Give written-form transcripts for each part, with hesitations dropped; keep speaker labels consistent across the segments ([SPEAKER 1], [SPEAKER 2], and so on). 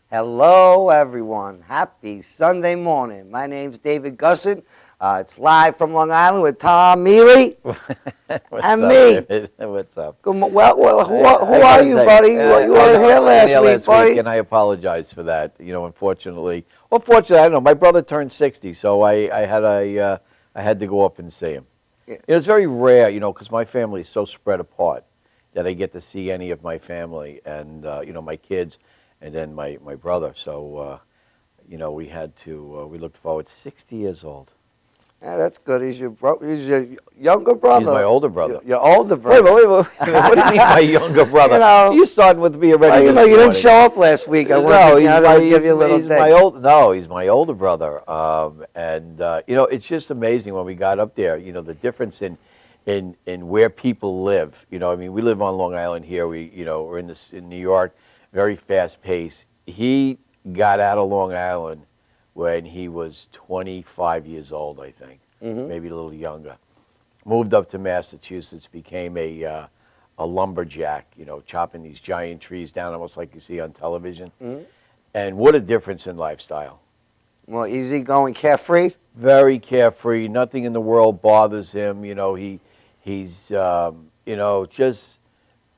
[SPEAKER 1] Hello, everyone. Happy Sunday morning. My name's David Gussin. It's live from Long Island with Tom, Mele, and me.
[SPEAKER 2] David? What's up?
[SPEAKER 1] Well, who are you, buddy? You weren't here last week, buddy.
[SPEAKER 2] And I apologize for that. Unfortunately, fortunately, I don't know. My brother turned 60, so I had to go up and see him.
[SPEAKER 1] Yeah.
[SPEAKER 2] It's very rare, because my family is so spread apart that I get to see any of my family and my kids, and then my brother. So we had to. We looked forward. 60 years old.
[SPEAKER 1] Yeah, that's good. He's your younger brother.
[SPEAKER 2] He's my older brother.
[SPEAKER 1] Your older brother.
[SPEAKER 2] Wait. What do you mean my younger brother? You started with me already.
[SPEAKER 1] Well, you didn't show up last week. I wanted to give you a little thing.
[SPEAKER 2] He's my older brother. It's just amazing when we got up there. The difference in where people live. We live on Long Island here. We're in New York, very fast paced. He got out of Long Island when he was 25 years old, I think, maybe a little younger. Moved up to Massachusetts, became a lumberjack, chopping these giant trees down, almost like you see on television. And what a difference in lifestyle.
[SPEAKER 1] Well, easygoing, carefree?
[SPEAKER 2] Very carefree. Nothing in the world bothers him. He's just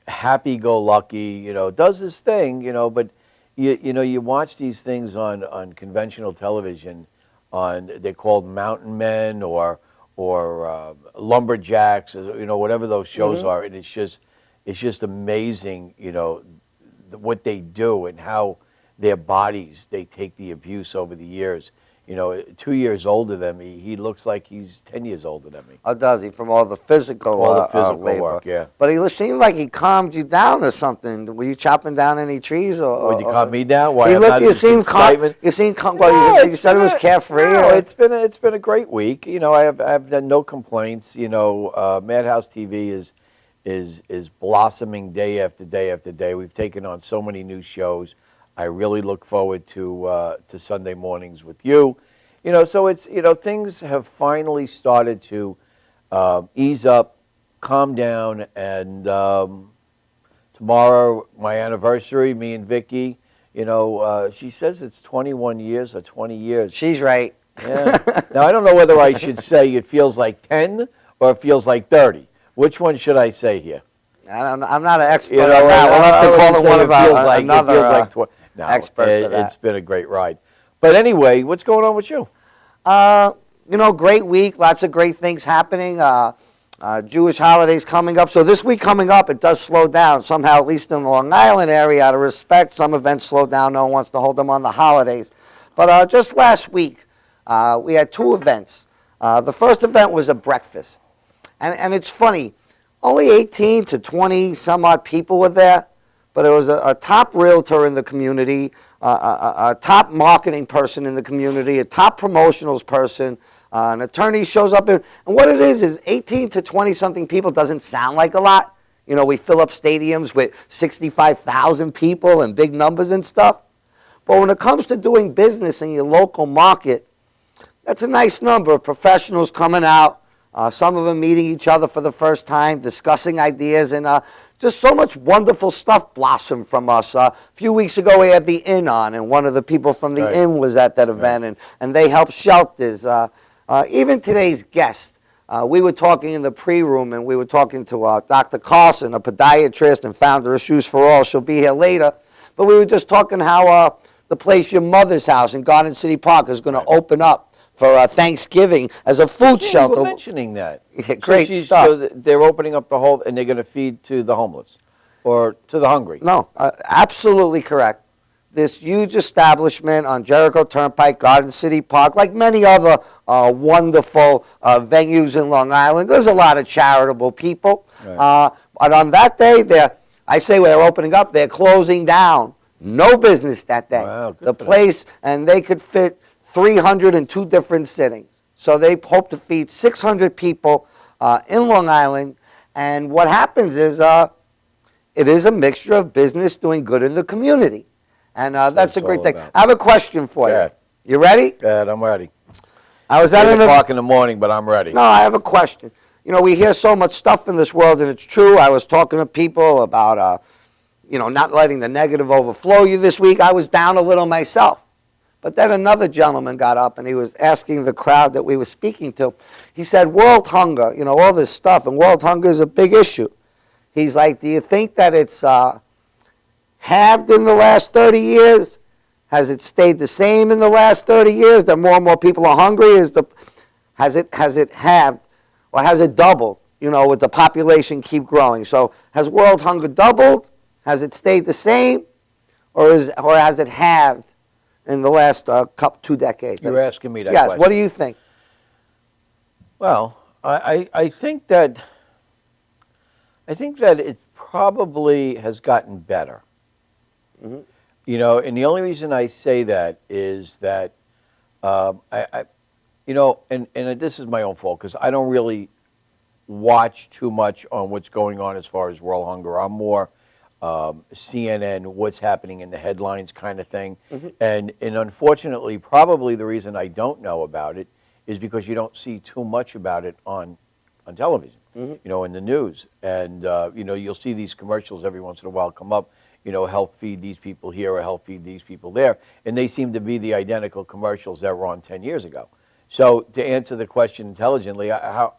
[SPEAKER 2] happy-go-lucky, does his thing, but you watch these things on conventional television. They're called mountain men or lumberjacks, whatever those shows are, and it's just amazing, what they do and how their bodies, they take the abuse over the years. 2 years older than me, he looks like he's 10 years older than me.
[SPEAKER 1] Oh, does he? From all the physical labor.
[SPEAKER 2] Work, yeah.
[SPEAKER 1] But he seemed like he calmed you down or something. Were you chopping down any trees?
[SPEAKER 2] Would you calm me down? Why?
[SPEAKER 1] You seem calm. You seem calm. Well, you said it was carefree.
[SPEAKER 2] No, it's been a great week. I've done no complaints. Madhousetv is blossoming day after day after day. We've taken on so many new shows. I really look forward to Sunday mornings with you. So it's, things have finally started to ease up, calm down, and tomorrow, my anniversary, me and Vicky, she says it's 21 years or 20 years.
[SPEAKER 1] She's right.
[SPEAKER 2] Yeah. Now, I don't know whether I should say it feels like 10 or it feels like 30. Which one should I say here?
[SPEAKER 1] I'm not an expert on that. We'll have to call it one of another expert for that.
[SPEAKER 2] It's been a great ride. But anyway, what's going on with you?
[SPEAKER 1] Great week. Lots of great things happening. Jewish holidays coming up. So this week coming up, it does slow down somehow, at least in the Long Island area. Out of respect, some events slow down. No one wants to hold them on the holidays. But just last week, we had two events. The first event was a breakfast. And it's funny. Only 18 to 20 some odd people were there. But it was a top realtor in the community, a top marketing person in the community, a top promotionals person, an attorney shows up. And what it is 18 to 20-something people doesn't sound like a lot. We fill up stadiums with 65,000 people and big numbers and stuff. But when it comes to doing business in your local market, that's a nice number of professionals coming out, some of them meeting each other for the first time, discussing ideas, and just so much wonderful stuff blossomed from us. A few weeks ago, we had the Inn on, and one of the people from the Inn was at that event, and they helped shelters. Even today's guest, we were talking in the pre-room, and we were talking to Dr. Carlson, a podiatrist and founder of Shoes for All. She'll be here later. But we were just talking how the place, your mother's house in Garden City Park, is going to open up for Thanksgiving as a food shelter.
[SPEAKER 2] You were mentioning that.
[SPEAKER 1] Yeah, great stuff.
[SPEAKER 2] So they're opening up the whole, and they're going to feed to the homeless or to the hungry.
[SPEAKER 1] No, absolutely correct. This huge establishment on Jericho Turnpike, Garden City Park, like many other wonderful venues in Long Island. There's a lot of charitable people. Right. But on that day, I say they're opening up, they're closing down. No business that day.
[SPEAKER 2] Wow, good
[SPEAKER 1] the place, and they could fit 302 different sittings. So they hope to feed 600 people in Long Island. And what happens is it is a mixture of business doing good in the community. And that's a great thing. I have a question for you. You ready?
[SPEAKER 2] Yeah, I'm ready.
[SPEAKER 1] I was at
[SPEAKER 2] 8 o'clock in the morning, but I'm ready.
[SPEAKER 1] No, I have a question. We hear so much stuff in this world, and it's true. I was talking to people about not letting the negative overflow you this week. I was down a little myself. But then another gentleman got up and he was asking the crowd that we were speaking to. He said, world hunger, all this stuff, and world hunger is a big issue. He's like, do you think that it's halved in the last 30 years? Has it stayed the same in the last 30 years? That more and more people are hungry? Has it halved, or has it doubled? With the population keep growing. So has world hunger doubled? Has it stayed the same, or has it halved in the last 2 decades?
[SPEAKER 2] You're asking me that
[SPEAKER 1] yes.
[SPEAKER 2] question.
[SPEAKER 1] What do you think?
[SPEAKER 2] Well, I think that it probably has gotten better.
[SPEAKER 1] Mm-hmm.
[SPEAKER 2] And the only reason I say that is that and this is my own fault because I don't really watch too much on what's going on as far as world hunger. I'm more CNN, what's happening in the headlines kind of thing. Mm-hmm. And unfortunately, probably the reason I don't know about it is because you don't see too much about it on television, mm-hmm. In the news. And, you'll see these commercials every once in a while come up, help feed these people here or help feed these people there. And they seem to be the identical commercials that were on 10 years ago. So to answer the question intelligently, I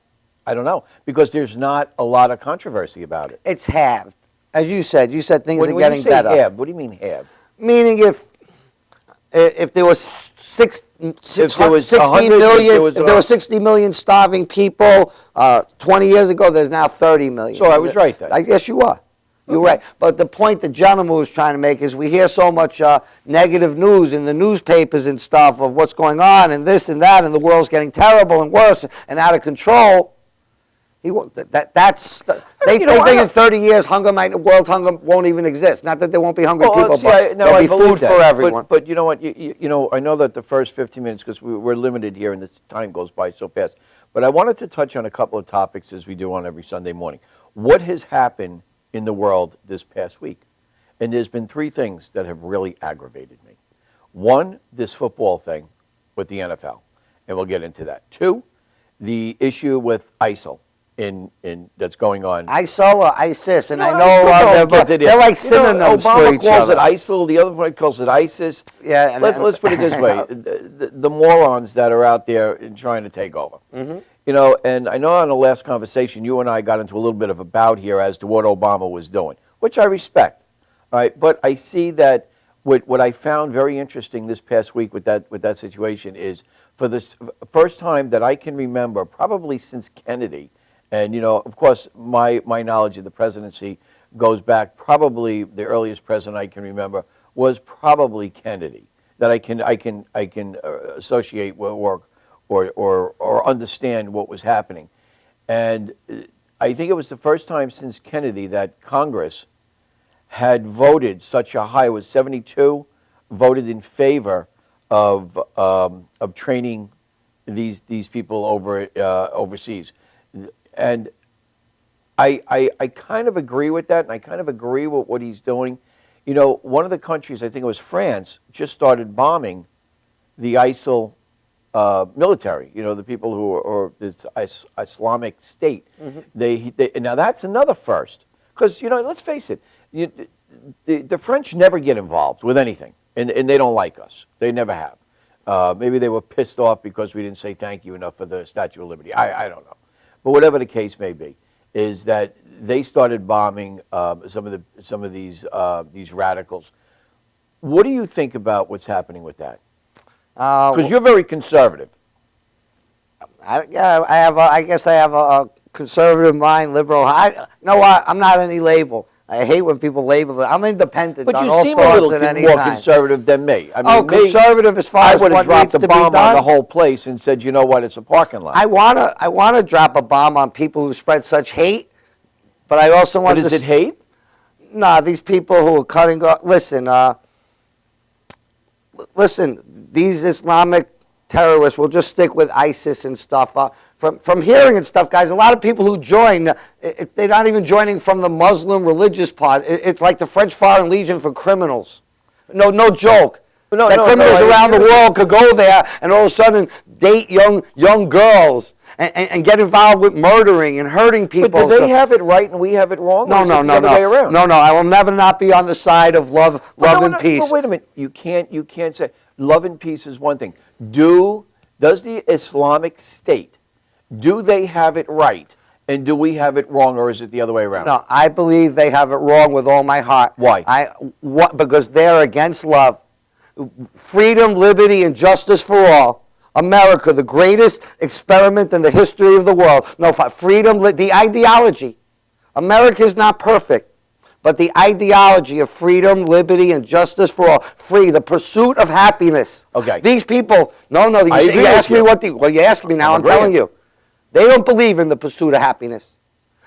[SPEAKER 2] don't know, because there's not a lot of controversy about it.
[SPEAKER 1] It's halved. As you said things are getting
[SPEAKER 2] when you say
[SPEAKER 1] better.
[SPEAKER 2] Halved, what do you mean halved?
[SPEAKER 1] Meaning if there was 60 million starving people 20 years ago, there's now 30 million.
[SPEAKER 2] So I was right then.
[SPEAKER 1] I guess you are. You're right. But the point the gentleman was trying to make is we hear so much negative news in the newspapers and stuff of what's going on and this and that, and the world's getting terrible and worse and out of control. They think in 30 years world hunger won't even exist. Not that there won't be hungry people, but there'll be food for everyone.
[SPEAKER 2] But you know what? I know that the first 15 minutes, because we're limited here and the time goes by so fast, but I wanted to touch on a couple of topics as we do on every Sunday morning. What has happened in the world this past week? And there's been 3 things that have really aggravated me. 1, this football thing with the NFL, and we'll get into that. 2, the issue with ISIL. That's going on.
[SPEAKER 1] ISIL or ISIS, and I know they're like synonyms for each
[SPEAKER 2] calls
[SPEAKER 1] other.
[SPEAKER 2] it ISIL, the other one calls it ISIS.
[SPEAKER 1] Yeah,
[SPEAKER 2] let's put it this way: the morons that are out there trying to take over. Mm-hmm. And I know on the last conversation, you and I got into a little bit of a bout here as to what Obama was doing, which I respect. All right, but I see that what I found very interesting this past week with that situation is for the first time that I can remember, probably since Kennedy. And, of course, my knowledge of the presidency goes back probably the earliest president I can remember was probably Kennedy, that I can associate or understand what was happening. And I think it was the first time since Kennedy that Congress had voted such a high, it was 72, voted in favor of training these people overseas. And I kind of agree with that, and I kind of agree with what he's doing. One of the countries, I think it was France, just started bombing the ISIL military, the people who are this Islamic State. Mm-hmm. Now, that's another first. Because, let's face it, the French never get involved with anything, and they don't like us. They never have. Maybe they were pissed off because we didn't say thank you enough for the Statue of Liberty. I don't know. But whatever the case may be, is that they started bombing some of these radicals. What do you think about what's happening with that? Because you're very conservative.
[SPEAKER 1] I guess I have a conservative mind, liberal. You know what? I'm not any label. I hate when people label it. I'm independent.
[SPEAKER 2] But
[SPEAKER 1] on
[SPEAKER 2] you
[SPEAKER 1] all
[SPEAKER 2] seem a
[SPEAKER 1] thoughts
[SPEAKER 2] little
[SPEAKER 1] at any
[SPEAKER 2] more
[SPEAKER 1] time.
[SPEAKER 2] conservative than me. I mean,
[SPEAKER 1] conservative as far
[SPEAKER 2] I
[SPEAKER 1] as
[SPEAKER 2] would have
[SPEAKER 1] what needs
[SPEAKER 2] dropped a
[SPEAKER 1] to be
[SPEAKER 2] bomb on
[SPEAKER 1] done.
[SPEAKER 2] the whole place and said, you know what, it's a parking lot.
[SPEAKER 1] I wanna drop a bomb on people who spread such hate, but I also want.
[SPEAKER 2] But is it hate?
[SPEAKER 1] Nah, these people who are cutting off. Listen. These Islamic terrorists will just stick with ISIS and stuff. From hearing and stuff, guys, a lot of people who join, they're not even joining from the Muslim religious part. It's like the French Foreign Legion for criminals. No joke. Criminals around the world could go there and all of a sudden date young girls and get involved with murdering and hurting people.
[SPEAKER 2] But do they have it right and we have it wrong?
[SPEAKER 1] No,
[SPEAKER 2] or is
[SPEAKER 1] no,
[SPEAKER 2] it
[SPEAKER 1] no,
[SPEAKER 2] the other way
[SPEAKER 1] no.
[SPEAKER 2] around?
[SPEAKER 1] No, no. I will never not be on the side of love and peace.
[SPEAKER 2] But wait a minute. You can't say love and peace is one thing. Does the Islamic State, do they have it right? And do we have it wrong, or is it the other way around?
[SPEAKER 1] No, I believe they have it wrong with all my heart.
[SPEAKER 2] Why?
[SPEAKER 1] Because they're against love. Freedom, liberty, and justice for all. America, the greatest experiment in the history of the world. No, freedom, the ideology. America is not perfect, but the ideology of freedom, liberty, and justice for all. Free, the pursuit of happiness.
[SPEAKER 2] Okay.
[SPEAKER 1] These people, no, you ask me well, you ask me now, I'm telling you. They don't believe in the pursuit of happiness.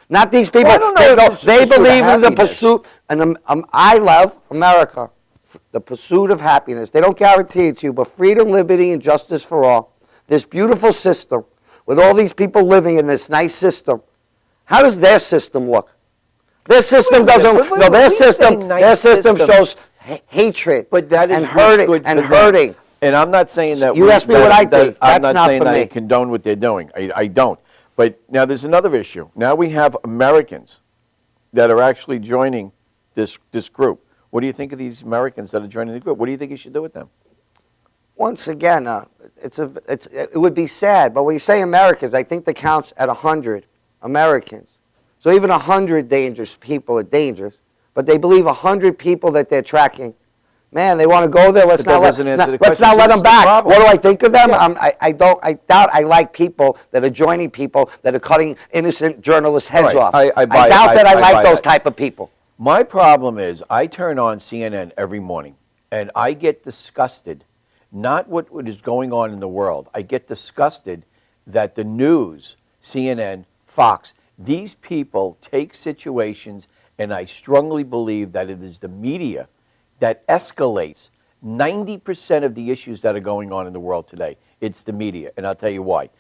[SPEAKER 1] Not these people.
[SPEAKER 2] Well, I don't know
[SPEAKER 1] they believe in the pursuit, and I love America. The pursuit of happiness. They don't guarantee it to you, but freedom, liberty, and justice for all. This beautiful system, with all these people living in this nice system. How does their system look? Their system doesn't. No, their system shows hatred.
[SPEAKER 2] But that is
[SPEAKER 1] and hurting.
[SPEAKER 2] And I'm not saying that.
[SPEAKER 1] You ask me what I think.
[SPEAKER 2] I'm
[SPEAKER 1] That's
[SPEAKER 2] not saying
[SPEAKER 1] for
[SPEAKER 2] that
[SPEAKER 1] me.
[SPEAKER 2] I condone what they're doing. I don't. But now there's another issue. Now we have Americans that are actually joining this group. What do you think of these Americans that are joining the group? What do you think you should do with them?
[SPEAKER 1] Once again, it would be sad, but when you say Americans, I think the count's at 100 Americans. So even 100 dangerous people are dangerous, but they believe 100 people that they're tracking. Man, they want to go there. Let's not let them back. What do I think of them? Yeah. I doubt I like people that are joining people that are cutting innocent journalists' heads off. I doubt that I like those type of people.
[SPEAKER 2] My problem is I turn on CNN every morning and I get disgusted, not what is going on in the world. I get disgusted that the news, CNN, Fox, these people take situations, and I strongly believe that it is the media that escalates 90% of the issues that are going on in the world today. It's the media, and I'll tell you why.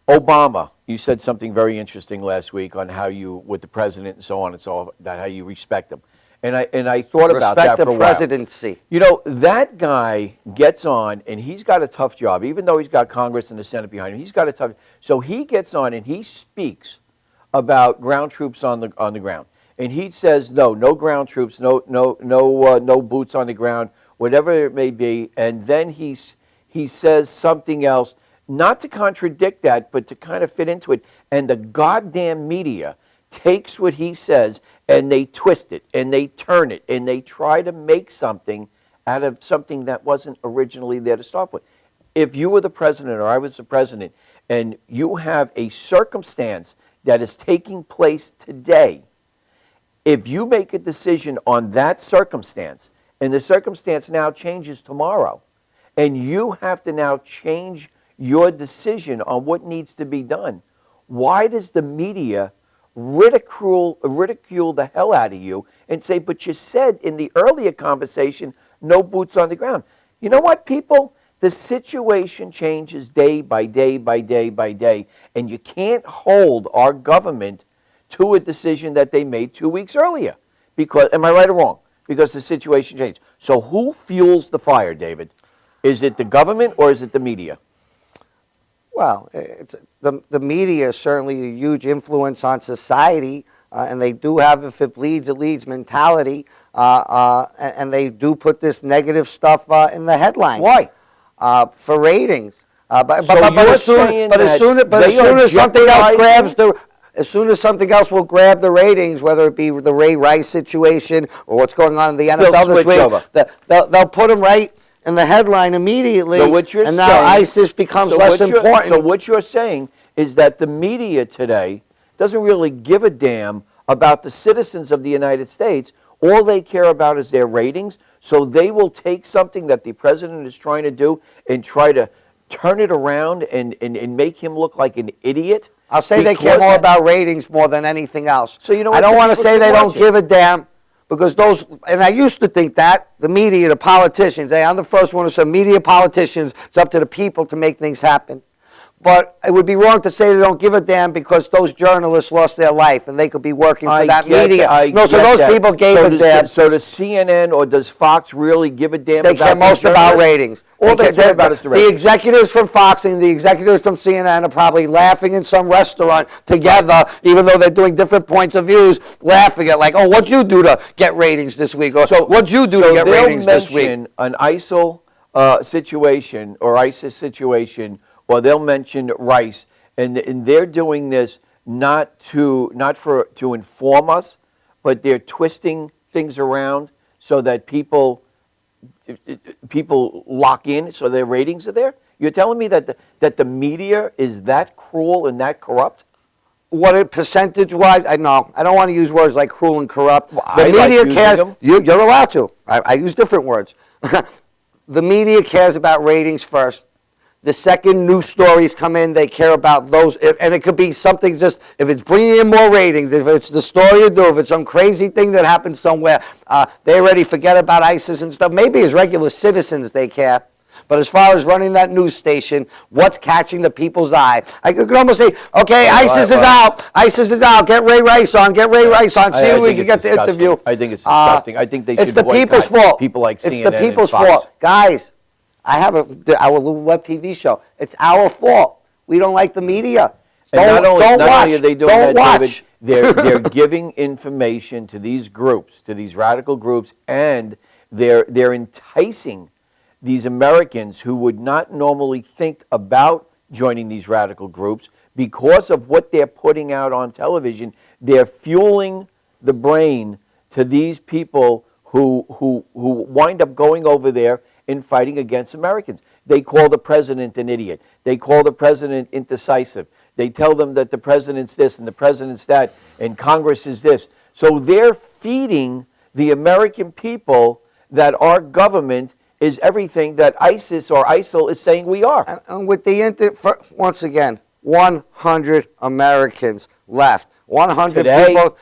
[SPEAKER 2] Obama, you said something very interesting last week on how you, with the president and so on and so on, that how you respect him. And I thought about that for a while.
[SPEAKER 1] Respect the presidency.
[SPEAKER 2] You know, that guy gets on, and he's got a tough job. Even though he's got Congress and the Senate behind him, he's got a tough. So he gets on and he speaks about ground troops on the ground, and he says no ground troops, no boots on the ground, whatever it may be. And then he says something else. Not to contradict that, but to kind of fit into it. And the goddamn media takes what he says and they twist it and they turn it and they try to make something out of something that wasn't originally there to start with. If you were the president or I was the president and you have a circumstance that is taking place today, if you make a decision on that circumstance and the circumstance now changes tomorrow and you have to now change your decision on what needs to be done, why does the media ridicule the hell out of you and say, but you said in the earlier conversation, no boots on the ground? You know what, people? The situation changes day by day by day by day, and you can't hold our government to a decision that they made 2 weeks earlier. Because, am I right or wrong? Because the situation changed. So who fuels the fire, David? Is it the government or is it the media?
[SPEAKER 1] Well, the media is certainly a huge influence on society, and they do have, if it bleeds, it leads mentality, and they do put this negative stuff in the headlines.
[SPEAKER 2] Why?
[SPEAKER 1] For ratings. As soon as something else will grab the ratings, whether it be the Ray Rice situation or what's going on in the NFL this week, they'll put them right in the headline immediately, and now ISIS becomes less important.
[SPEAKER 2] So what you're saying is that the media today doesn't really give a damn about the citizens of the United States. All they care about is their ratings, so they will take something that the president is trying to do and try to turn it around and make him look like an idiot.
[SPEAKER 1] I'll say they care more about ratings more than anything else.
[SPEAKER 2] So you know what,
[SPEAKER 1] I don't want to say they don't give a damn, because those, and I used to think that, the media, the politicians, I'm the first one to say media, politicians, it's up to the people to make things happen. But it would be wrong to say they don't give a damn because those journalists lost their life and they could be working for that media. So those people gave a damn.
[SPEAKER 2] So does CNN or does Fox really give a damn?
[SPEAKER 1] They care most about ratings.
[SPEAKER 2] All they care about is the
[SPEAKER 1] the
[SPEAKER 2] ratings.
[SPEAKER 1] executives from Fox and the executives from CNN are probably laughing in some restaurant together, even though they're doing different points of views, laughing at like, oh, what'd you do to get ratings this week? Or what'd you do to get ratings this week?
[SPEAKER 2] So they'll mention an ISIL situation or ISIS situation, or they'll mention Rice, and they're doing this not to inform us, but they're twisting things around so that people lock in, so their ratings are there. You're telling me that the media is that cruel and that corrupt?
[SPEAKER 1] What it percentage-wise, I don't want to use words like cruel and corrupt.
[SPEAKER 2] Well,
[SPEAKER 1] the
[SPEAKER 2] I like
[SPEAKER 1] media
[SPEAKER 2] using
[SPEAKER 1] cares.
[SPEAKER 2] them.
[SPEAKER 1] You're allowed to. I use different words. The media cares about ratings first. The second news stories come in, they care about those. And it could be something just, if it's bringing in more ratings, if it's the story you do, if it's some crazy thing that happened somewhere, they already forget about ISIS and stuff. Maybe as regular citizens they care. But as far as running that news station, what's catching the people's eye? I could almost say, okay, ISIS is out. ISIS is out. Get Ray Rice on. Get Ray Rice on. See if we can get the interview.
[SPEAKER 2] I think it's disgusting. I think they should
[SPEAKER 1] It's the people's
[SPEAKER 2] boycott
[SPEAKER 1] fault.
[SPEAKER 2] people like CNN
[SPEAKER 1] It's the people's
[SPEAKER 2] and Fox.
[SPEAKER 1] fault. Guys, I have our little web TV show. It's our fault. We don't like the media.
[SPEAKER 2] And not only are they doing
[SPEAKER 1] Don't
[SPEAKER 2] that,
[SPEAKER 1] watch.
[SPEAKER 2] David, they're giving information to these groups, to these radical groups, and they're enticing these Americans who would not normally think about joining these radical groups because of what they're putting out on television. They're fueling the brain to these people who wind up going over there and fighting against Americans. They call the president an idiot. They call the president indecisive. They tell them that the president's this and the president's that and Congress is this. So they're feeding the American people that our government is everything that ISIS or ISIL is saying we are.
[SPEAKER 1] And with the once again, 100 Americans left. 100
[SPEAKER 2] Today?
[SPEAKER 1] people.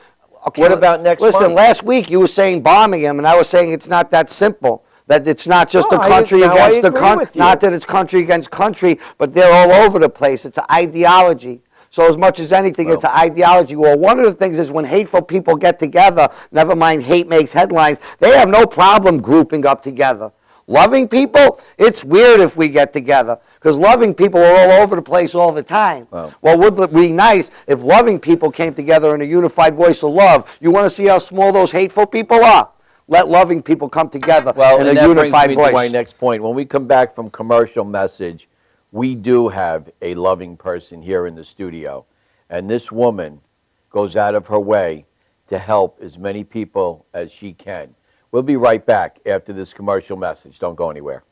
[SPEAKER 1] Okay,
[SPEAKER 2] What about next
[SPEAKER 1] listen,
[SPEAKER 2] month?
[SPEAKER 1] last week you were saying bombing him, and I was saying it's not that simple. That it's not just
[SPEAKER 2] No,
[SPEAKER 1] a country
[SPEAKER 2] I
[SPEAKER 1] against the
[SPEAKER 2] agree
[SPEAKER 1] country.
[SPEAKER 2] with you.
[SPEAKER 1] Not that it's country against country, but they're all over the place. It's an ideology. So as much as anything, it's an ideology. Well, one of the things is when hateful people get together, never mind hate makes headlines, they have no problem grouping up together. Loving people, it's weird if we get together because loving people are all over the place all the time.
[SPEAKER 2] Wow.
[SPEAKER 1] Well, would it be nice if loving people came together in a unified voice of love? You want to see how small those hateful people are? Let loving people come together in
[SPEAKER 2] and
[SPEAKER 1] a
[SPEAKER 2] that
[SPEAKER 1] unified
[SPEAKER 2] brings me
[SPEAKER 1] voice.
[SPEAKER 2] to my next point. When we come back from commercial message, we do have a loving person here in the studio. And this woman goes out of her way to help as many people as she can. We'll be right back after this commercial message. Don't go anywhere.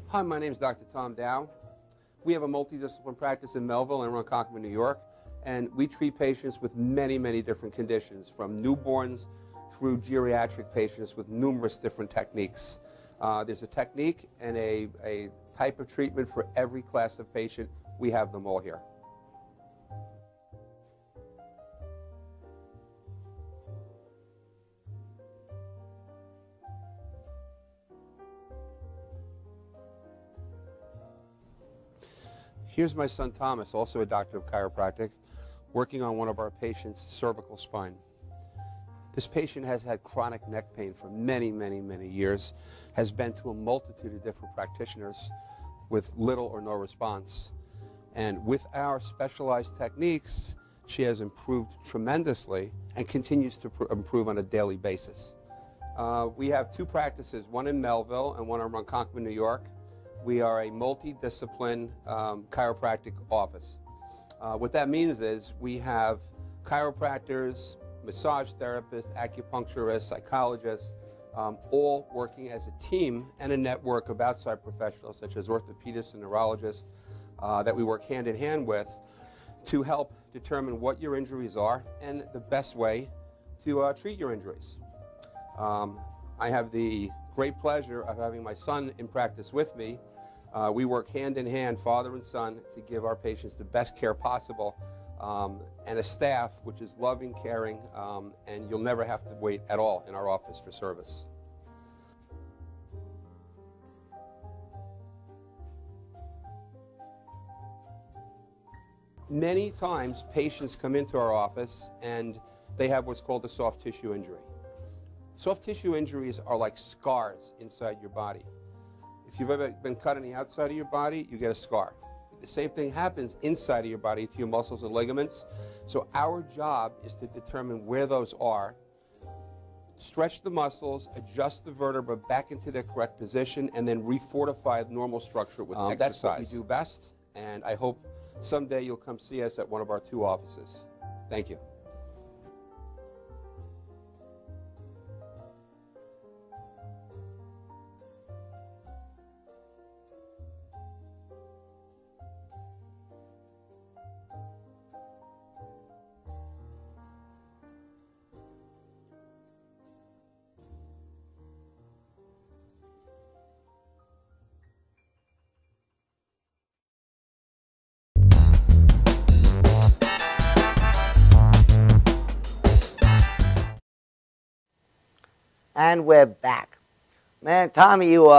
[SPEAKER 3] Hi, my name is Dr. Tom Dow. We have a multidiscipline practice in Melville and Ronkonkoma, New York, and we treat patients with many, many different conditions, from newborns through geriatric patients with numerous different techniques. There's a technique and a type of treatment for every class of patient. We have them all here. Here's my son Thomas, also a doctor of chiropractic, working on one of our patients' cervical spine. This patient has had chronic neck pain for many, many, many years, has been to a multitude of different practitioners with little or no response. And with our specialized techniques, she has improved tremendously and continues to improve on a daily basis. We have two practices, one in Melville and one in Ronkonkoma, New York. We are a multidiscipline chiropractic office. What that means is we have chiropractors, massage therapists, acupuncturists, psychologists, all working as a team and a network of outside professionals such as orthopedists and neurologists that we work hand in hand with to help determine what your injuries are and the best way to treat your injuries. I have the great pleasure of having my son in practice with me. We work hand in hand, father and son, to give our patients the best care possible, and a staff which is loving, caring, and you'll never have to wait at all in our office for service. Many times patients come into our office and they have what's called a soft tissue injury. Soft tissue injuries are like scars inside your body. If you've ever been cut on the outside of your body, you get a scar. The same thing happens inside of your body to your muscles and ligaments. So our job is to determine where those are, stretch the muscles, adjust the vertebra back into their correct position, and then refortify the normal structure with exercise. That's what we do best, and I hope someday you'll come see us at one of our 2 offices. Thank you.
[SPEAKER 1] And we're back. Man, Tommy, you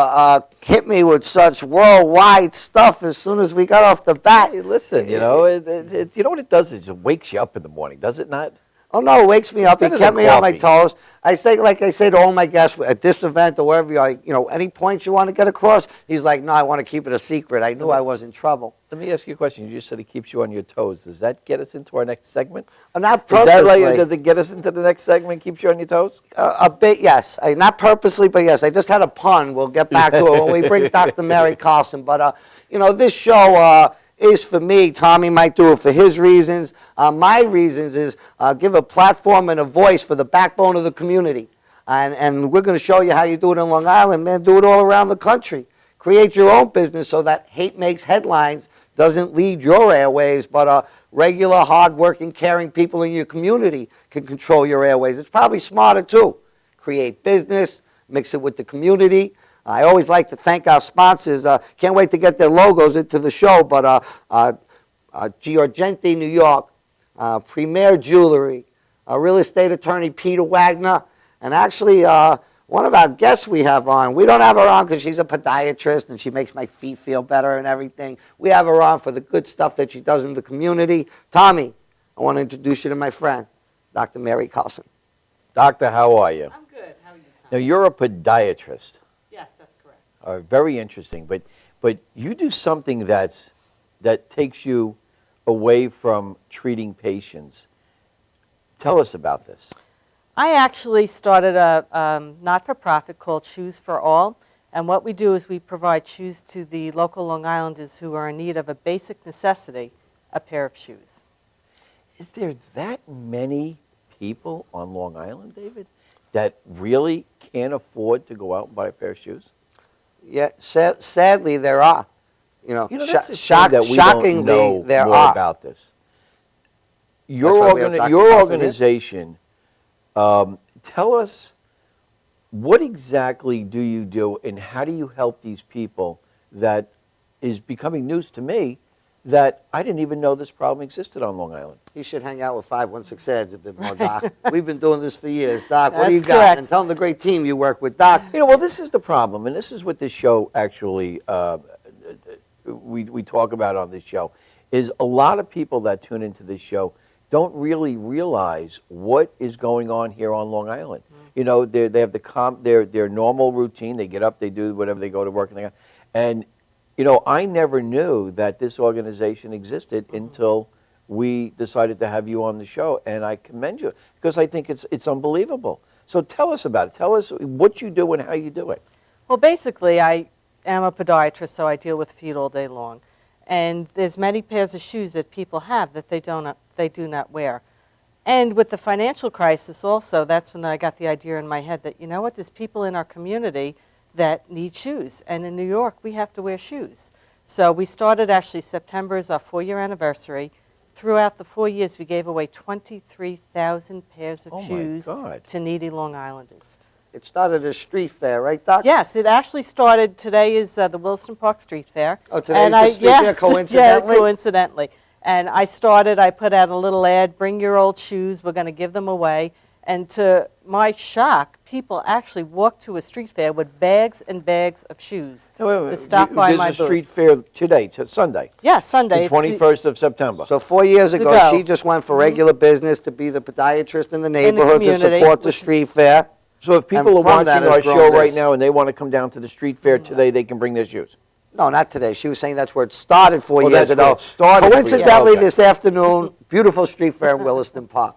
[SPEAKER 1] hit me with such worldwide stuff as soon as we got off the bat.
[SPEAKER 2] Hey, listen, you know, you know what it does is it wakes you up in the morning, does it not?
[SPEAKER 1] Oh, no, it wakes me up. It
[SPEAKER 2] better
[SPEAKER 1] kept
[SPEAKER 2] than
[SPEAKER 1] me on my
[SPEAKER 2] coffee.
[SPEAKER 1] toes. I say, like I say to all my guests at this event or wherever you are, you know, any points you want to get across? He's like, no, I want to keep it a secret. I knew I was in trouble.
[SPEAKER 2] Let me ask you a question. You just said it keeps you on your toes. Does that get us into our next segment?
[SPEAKER 1] Not
[SPEAKER 2] Is that
[SPEAKER 1] purposely.
[SPEAKER 2] like, does it get us into the next segment, keeps you on your toes?
[SPEAKER 1] A bit, yes. Not purposely, but yes. I just had a pun. We'll get back to it when we bring Dr. Mele Carlson. But, you know, this show is for me. Tommy might do it for his reasons. My reasons is give a platform and a voice for the backbone of the community. And we're going to show you how you do it in Long Island, man. Do it all around the country. Create your own business so that hate makes headlines doesn't lead your airways, but regular, hard-working, caring people in your community can control your airways. It's probably smarter, too. Create business, mix it with the community. I always like to thank our sponsors. Can't wait to get their logos into the show, but Giorgenti, New York, Premier Jewelry, real estate attorney Peter Wagner, and actually one of our guests we have on. We don't have her on because she's a podiatrist and she makes my feet feel better and everything. We have her on for the good stuff that she does in the community. Tommy, I want to introduce you to my friend, Dr. Mele Carlson.
[SPEAKER 2] Doctor, how are you?
[SPEAKER 4] I'm good. How are you, Tom?
[SPEAKER 2] Now, you're a podiatrist.
[SPEAKER 4] Yes, that's correct.
[SPEAKER 2] Very interesting. But you do something that takes you away from treating patients. Tell us about this.
[SPEAKER 4] I actually started a not-for-profit called Shoes for All, and what we do is we provide shoes to the local Long Islanders who are in need of a basic necessity, a pair of shoes.
[SPEAKER 2] Is there that many people on Long Island, David, that really can't afford to go out and buy a pair of shoes?
[SPEAKER 1] Yeah, sadly there are. You know,
[SPEAKER 2] That's a shame that we
[SPEAKER 1] shockingly
[SPEAKER 2] don't know
[SPEAKER 1] there
[SPEAKER 2] more
[SPEAKER 1] are.
[SPEAKER 2] about this.
[SPEAKER 1] That's why we have Dr.
[SPEAKER 2] Your
[SPEAKER 1] Gussin here.
[SPEAKER 2] organization, tell us, what exactly do you do and how do you help these people that is becoming news to me that I didn't even know this problem existed on Long Island?
[SPEAKER 1] You should hang out with 516 ads a bit more, Doc. We've been doing this for years. Doc, what do you
[SPEAKER 4] That's
[SPEAKER 1] got?
[SPEAKER 4] correct.
[SPEAKER 1] And tell them the great team you work with. Doc,
[SPEAKER 2] You know, well, this is the problem, and this is what this show actually, we talk about on this show, is a lot of people that tune into this show don't really realize what is going on here on Long Island. You know, they have their normal routine. They get up, they do whatever, they go to work, and you know, I never knew that this organization existed until we decided to have you on the show, and I commend you because I think it's unbelievable. So tell us about it. Tell us what you do and how you do it.
[SPEAKER 4] Well, basically, I am a podiatrist, so I deal with feet all day long. And there's many pairs of shoes that people have that they do not wear. And with the financial crisis also, that's when I got the idea in my head that, you know what, there's people in our community that need shoes. And in New York, we have to wear shoes. So we started, actually, September is our 4-year anniversary. Throughout the 4 years, we gave away 23,000 pairs of
[SPEAKER 2] Oh, my
[SPEAKER 4] shoes
[SPEAKER 2] God.
[SPEAKER 4] to needy Long Islanders.
[SPEAKER 1] It started as street fair, right, Doc?
[SPEAKER 4] Yes, it actually started, today is the Williston Park Street Fair.
[SPEAKER 1] Oh, today's the street fair,
[SPEAKER 4] yes,
[SPEAKER 1] coincidentally?
[SPEAKER 4] Yeah, coincidentally. And I put out a little ad, bring your old shoes, we're going to give them away. And to my shock, people actually walked to a street fair with bags and bags of shoes to stop by my
[SPEAKER 2] There's a
[SPEAKER 4] booth.
[SPEAKER 2] street fair today, Sunday,
[SPEAKER 4] Yeah, Sunday.
[SPEAKER 2] the 21st of September.
[SPEAKER 1] So 4 years ago,
[SPEAKER 4] go.
[SPEAKER 1] she just went for regular business to be the podiatrist in the neighborhood to
[SPEAKER 4] community,
[SPEAKER 1] support the
[SPEAKER 4] which is-
[SPEAKER 1] street fair.
[SPEAKER 2] So if people are
[SPEAKER 1] from that
[SPEAKER 2] watching our
[SPEAKER 1] has grown
[SPEAKER 2] show right
[SPEAKER 1] this.
[SPEAKER 2] now and they want to come down to the street fair today, they can bring their shoes.
[SPEAKER 1] No, not today. She was saying that's where it started 4
[SPEAKER 2] Oh,
[SPEAKER 1] years
[SPEAKER 2] that's where
[SPEAKER 1] ago.
[SPEAKER 2] it started 4 years ago.
[SPEAKER 1] Coincidentally,
[SPEAKER 2] Okay.
[SPEAKER 1] this afternoon, beautiful street fair in Williston Park.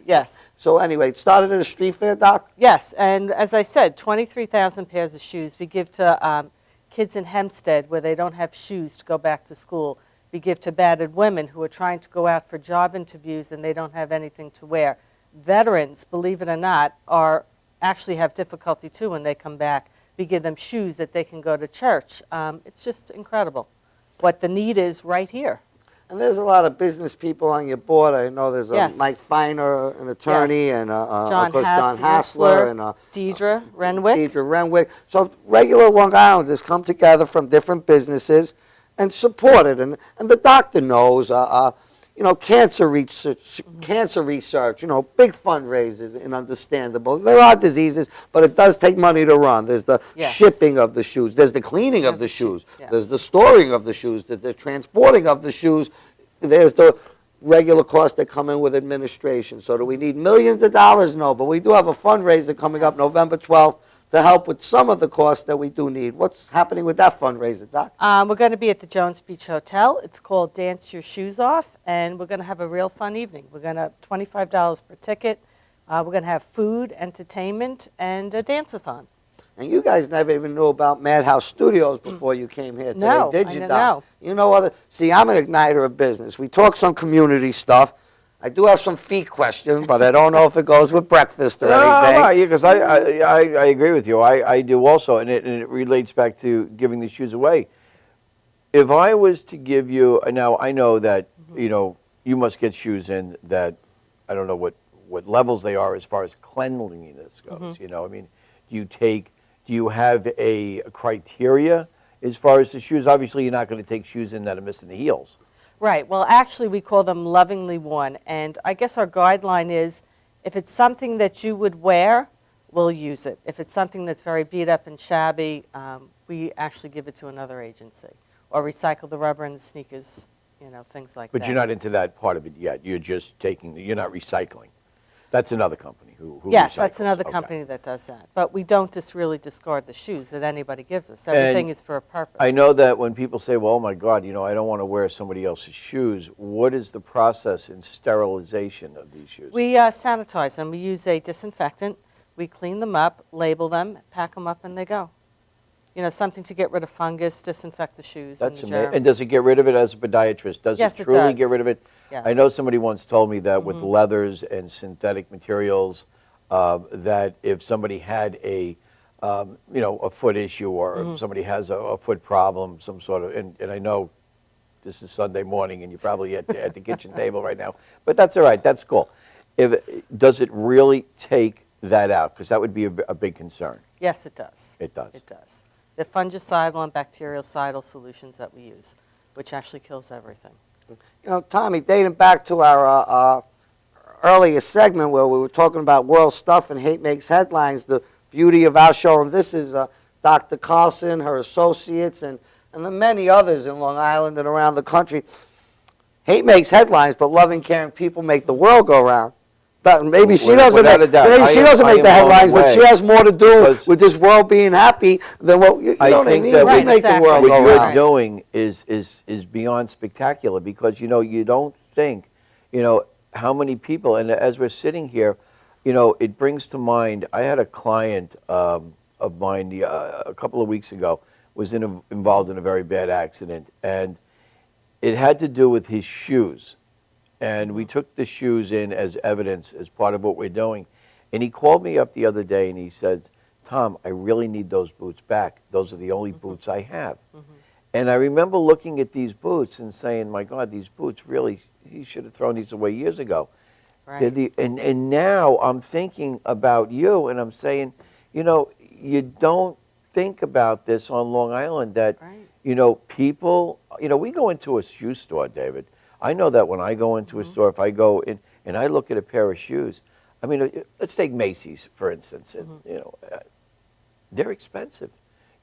[SPEAKER 4] Yes.
[SPEAKER 1] So anyway, it started at a street fair, Doc?
[SPEAKER 4] Yes, and as I said, 23,000 pairs of shoes. We give to kids in Hempstead where they don't have shoes to go back to school. We give to battered women who are trying to go out for job interviews and they don't have anything to wear. Veterans, believe it or not, actually have difficulty too when they come back. We give them shoes that they can go to church. It's just incredible what the need is right here.
[SPEAKER 1] And there's a lot of business people on your board. I know there's
[SPEAKER 4] Yes.
[SPEAKER 1] Mike Feiner, an attorney,
[SPEAKER 4] Yes.
[SPEAKER 1] and
[SPEAKER 4] John
[SPEAKER 1] of course John Hassler,
[SPEAKER 4] Hassler,
[SPEAKER 1] and
[SPEAKER 4] Deidre Renwick.
[SPEAKER 1] Deidre Renwick. So regular Long Islanders come together from different businesses and support it. And the doctor knows, cancer research, big fundraisers and understandable. There are diseases, but it does take money to run. There's the
[SPEAKER 4] Yes.
[SPEAKER 1] shipping of the shoes. There's the cleaning of the shoes.
[SPEAKER 4] yes.
[SPEAKER 1] There's the storing of the shoes. There's the transporting of the shoes. There's the regular costs that come in with administration. So do we need millions of dollars? No, but we do have a fundraiser coming up
[SPEAKER 4] Yes.
[SPEAKER 1] November 12th to help with some of the costs that we do need. What's happening with that fundraiser, Doc?
[SPEAKER 4] We're going to be at the Jones Beach Hotel. It's called Dance Your Shoes Off, and we're going to have a real fun evening. We're going to $25 per ticket. We're going to have food, entertainment, and a dance-a-thon.
[SPEAKER 1] And you guys never even knew about Madhouse Studios before you came here today,
[SPEAKER 4] No,
[SPEAKER 1] did
[SPEAKER 4] I
[SPEAKER 1] you,
[SPEAKER 4] didn't
[SPEAKER 1] Doc?
[SPEAKER 4] know.
[SPEAKER 1] You know see, I'm an igniter of business. We talk some community stuff. I do have some feet questions, but I don't know if it goes with breakfast or anything.
[SPEAKER 2] Because I agree with you. I do also, and it relates back to giving the shoes away. If I was to give you, now I know that, you must get shoes in that, I don't know what levels they are as far as cleanliness goes. Do you have a criteria as far as the shoes? Obviously, you're not going to take shoes in that are missing the heels.
[SPEAKER 4] Right. Well, actually, we call them lovingly worn. And I guess our guideline is if it's something that you would wear, we'll use it. If it's something that's very beat up and shabby, we actually give it to another agency or recycle the rubber and the sneakers, things like that.
[SPEAKER 2] But you're not into that part of it yet. You're just you're not recycling. That's another company who
[SPEAKER 4] Yes,
[SPEAKER 2] recycles.
[SPEAKER 4] that's another
[SPEAKER 2] Okay.
[SPEAKER 4] company that does that. But we don't just really discard the shoes that anybody gives us. Everything is for a purpose.
[SPEAKER 2] I know that when people say, well, oh my God, I don't want to wear somebody else's shoes, what is the process in sterilization of these shoes?
[SPEAKER 4] We sanitize them. We use a disinfectant. We clean them up, label them, pack them up, and they go. Something to get rid of fungus, disinfect the shoes
[SPEAKER 2] That's
[SPEAKER 4] and the
[SPEAKER 2] amazing.
[SPEAKER 4] germs.
[SPEAKER 2] And does it get rid of it as a podiatrist? Does
[SPEAKER 4] Yes,
[SPEAKER 2] it
[SPEAKER 4] it
[SPEAKER 2] truly
[SPEAKER 4] does.
[SPEAKER 2] get rid of it?
[SPEAKER 4] Yes.
[SPEAKER 2] I know somebody once told me that with leathers and synthetic materials, that if somebody had a foot issue or somebody has a foot problem, some sort of, and I know this is Sunday morning and you're probably at the kitchen table right now, but that's all right. That's cool. Does it really take that out? Because that would be a big concern.
[SPEAKER 4] Yes, it does.
[SPEAKER 2] It does.
[SPEAKER 4] It does. The fungicidal and bactericidal solutions that we use, which actually kills everything.
[SPEAKER 1] Tommy, dating back to our earlier segment where we were talking about world stuff and hate makes headlines, the beauty of our show, and this is Dr. Carlson, her associates, and the many others in Long Island and around the country. Hate makes headlines, but loving, caring people make the world go round. But maybe she doesn't
[SPEAKER 2] Without
[SPEAKER 1] make,
[SPEAKER 2] a doubt.
[SPEAKER 1] maybe she doesn't
[SPEAKER 2] I
[SPEAKER 1] make
[SPEAKER 2] am
[SPEAKER 1] the
[SPEAKER 2] blown
[SPEAKER 1] headlines, but she
[SPEAKER 2] away.
[SPEAKER 1] has more to do
[SPEAKER 2] Because-
[SPEAKER 1] with this world being happy than what you
[SPEAKER 2] I
[SPEAKER 1] know what I
[SPEAKER 2] think
[SPEAKER 1] mean.
[SPEAKER 2] that
[SPEAKER 1] We
[SPEAKER 4] Right,
[SPEAKER 1] make
[SPEAKER 4] exactly.
[SPEAKER 1] the world
[SPEAKER 2] what
[SPEAKER 1] go
[SPEAKER 2] you're
[SPEAKER 1] round.
[SPEAKER 2] doing is beyond spectacular because you don't think how many people, and as we're sitting here, it brings to mind. I had a client of mine a couple of weeks ago was involved in a very bad accident, and it had to do with his shoes, and we took the shoes in as evidence as part of what we're doing, and he called me up the other day and he said, Tom, I really need those boots back. Those are the only boots I have. And I remember looking at these boots and saying, my God, these boots really, he should have thrown these away years ago.
[SPEAKER 4] Right.
[SPEAKER 2] And now I'm thinking about you, and I'm saying, you don't think about this on Long Island that,
[SPEAKER 4] Right.
[SPEAKER 2] people, we go into a shoe store, David. I know that when I go into a store, if I go in and I look at a pair of shoes, I mean, let's take Macy's, for instance, and, they're expensive.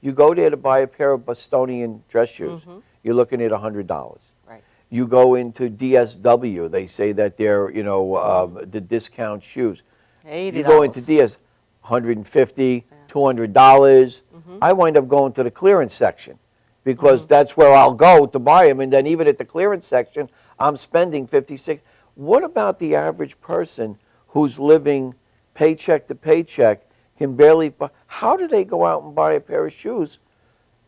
[SPEAKER 2] You go there to buy a pair of Bostonian dress shoes, you're looking at $100.
[SPEAKER 4] Right.
[SPEAKER 2] You go into DSW, they say that they're, the discount shoes.
[SPEAKER 4] $80.
[SPEAKER 2] You go into DS, $150, $200. I wind up going to the clearance section because that's where I'll go to buy them. And then even at the clearance section, I'm spending $56. What about the average person who's living paycheck to paycheck, can barely buy? How do they go out and buy a pair of shoes,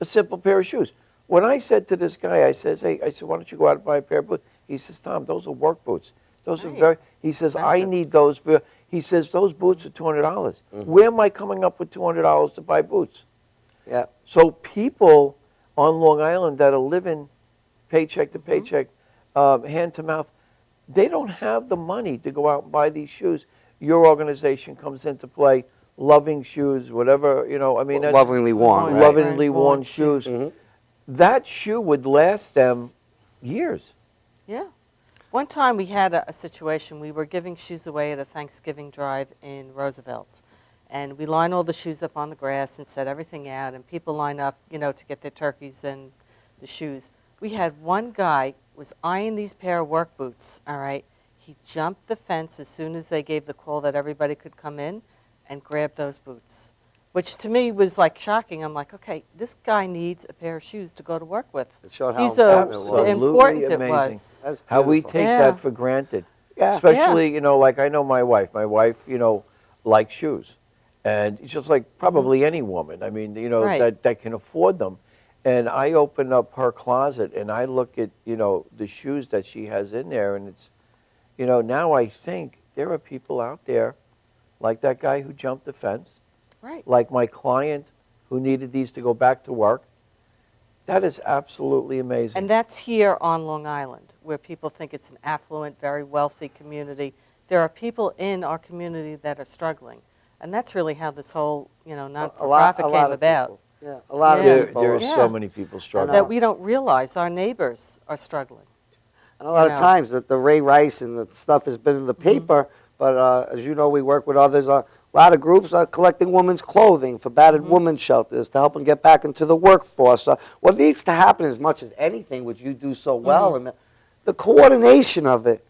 [SPEAKER 2] a simple pair of shoes? When I said to this guy, I said, why don't you go out and buy a pair of boots? He says, Tom, those are work boots. Those are
[SPEAKER 4] Right.
[SPEAKER 2] he says, I
[SPEAKER 4] Expensive.
[SPEAKER 2] need those. He says, those boots are $200. Where am I coming up with $200 to buy boots?
[SPEAKER 1] Yeah.
[SPEAKER 2] So people on Long Island that are living paycheck to paycheck, hand to mouth, they don't have the money to go out and buy these shoes. Your organization comes into play, Loving Shoes, whatever, I mean, that's
[SPEAKER 1] Lovingly worn, right?
[SPEAKER 2] lovingly
[SPEAKER 4] Right.
[SPEAKER 2] worn shoes. That shoe would last them years.
[SPEAKER 4] Yeah. One time we had a situation, we were giving shoes away at a Thanksgiving drive in Roosevelt. And we line all the shoes up on the grass and set everything out, and people line up, to get their turkeys and the shoes. We had one guy was eyeing these pair of work boots, all right? He jumped the fence as soon as they gave the call that everybody could come in and grabbed those boots, which to me was like shocking. I'm like, okay, this guy needs a pair of shoes to go to work with.
[SPEAKER 1] It showed how
[SPEAKER 4] He's
[SPEAKER 1] important it was.
[SPEAKER 2] Absolutely
[SPEAKER 4] important it
[SPEAKER 2] amazing.
[SPEAKER 4] was.
[SPEAKER 1] That's
[SPEAKER 2] How we
[SPEAKER 1] beautiful.
[SPEAKER 2] take
[SPEAKER 4] Yeah.
[SPEAKER 2] that for granted.
[SPEAKER 1] Yeah.
[SPEAKER 2] Especially, like I know my wife. My wife, likes shoes. And it's just like probably any woman. I mean,
[SPEAKER 4] Right.
[SPEAKER 2] that can afford them. And I open up her closet and I look at, the shoes that she has in there. And it's, now I think there are people out there like that guy who jumped the fence,
[SPEAKER 4] Right.
[SPEAKER 2] like my client who needed these to go back to work. That is absolutely amazing.
[SPEAKER 4] And that's here on Long Island, where people think it's an affluent, very wealthy community. There are people in our community that are struggling. And that's really how this whole, non-for-profit came
[SPEAKER 1] of
[SPEAKER 4] about.
[SPEAKER 1] people. Yeah, a lot
[SPEAKER 4] Yeah.
[SPEAKER 1] of people.
[SPEAKER 2] There are
[SPEAKER 4] Yeah.
[SPEAKER 2] so many people struggling.
[SPEAKER 4] That we don't realize our neighbors are struggling.
[SPEAKER 1] And a lot of
[SPEAKER 4] know.
[SPEAKER 1] times that the Ray Rice and the stuff has been in the paper, but as you know, we work with others. A lot of groups are collecting women's clothing for battered women's shelters to help them get back into the workforce. What needs to happen as much as anything, which you do so well, and the coordination of it.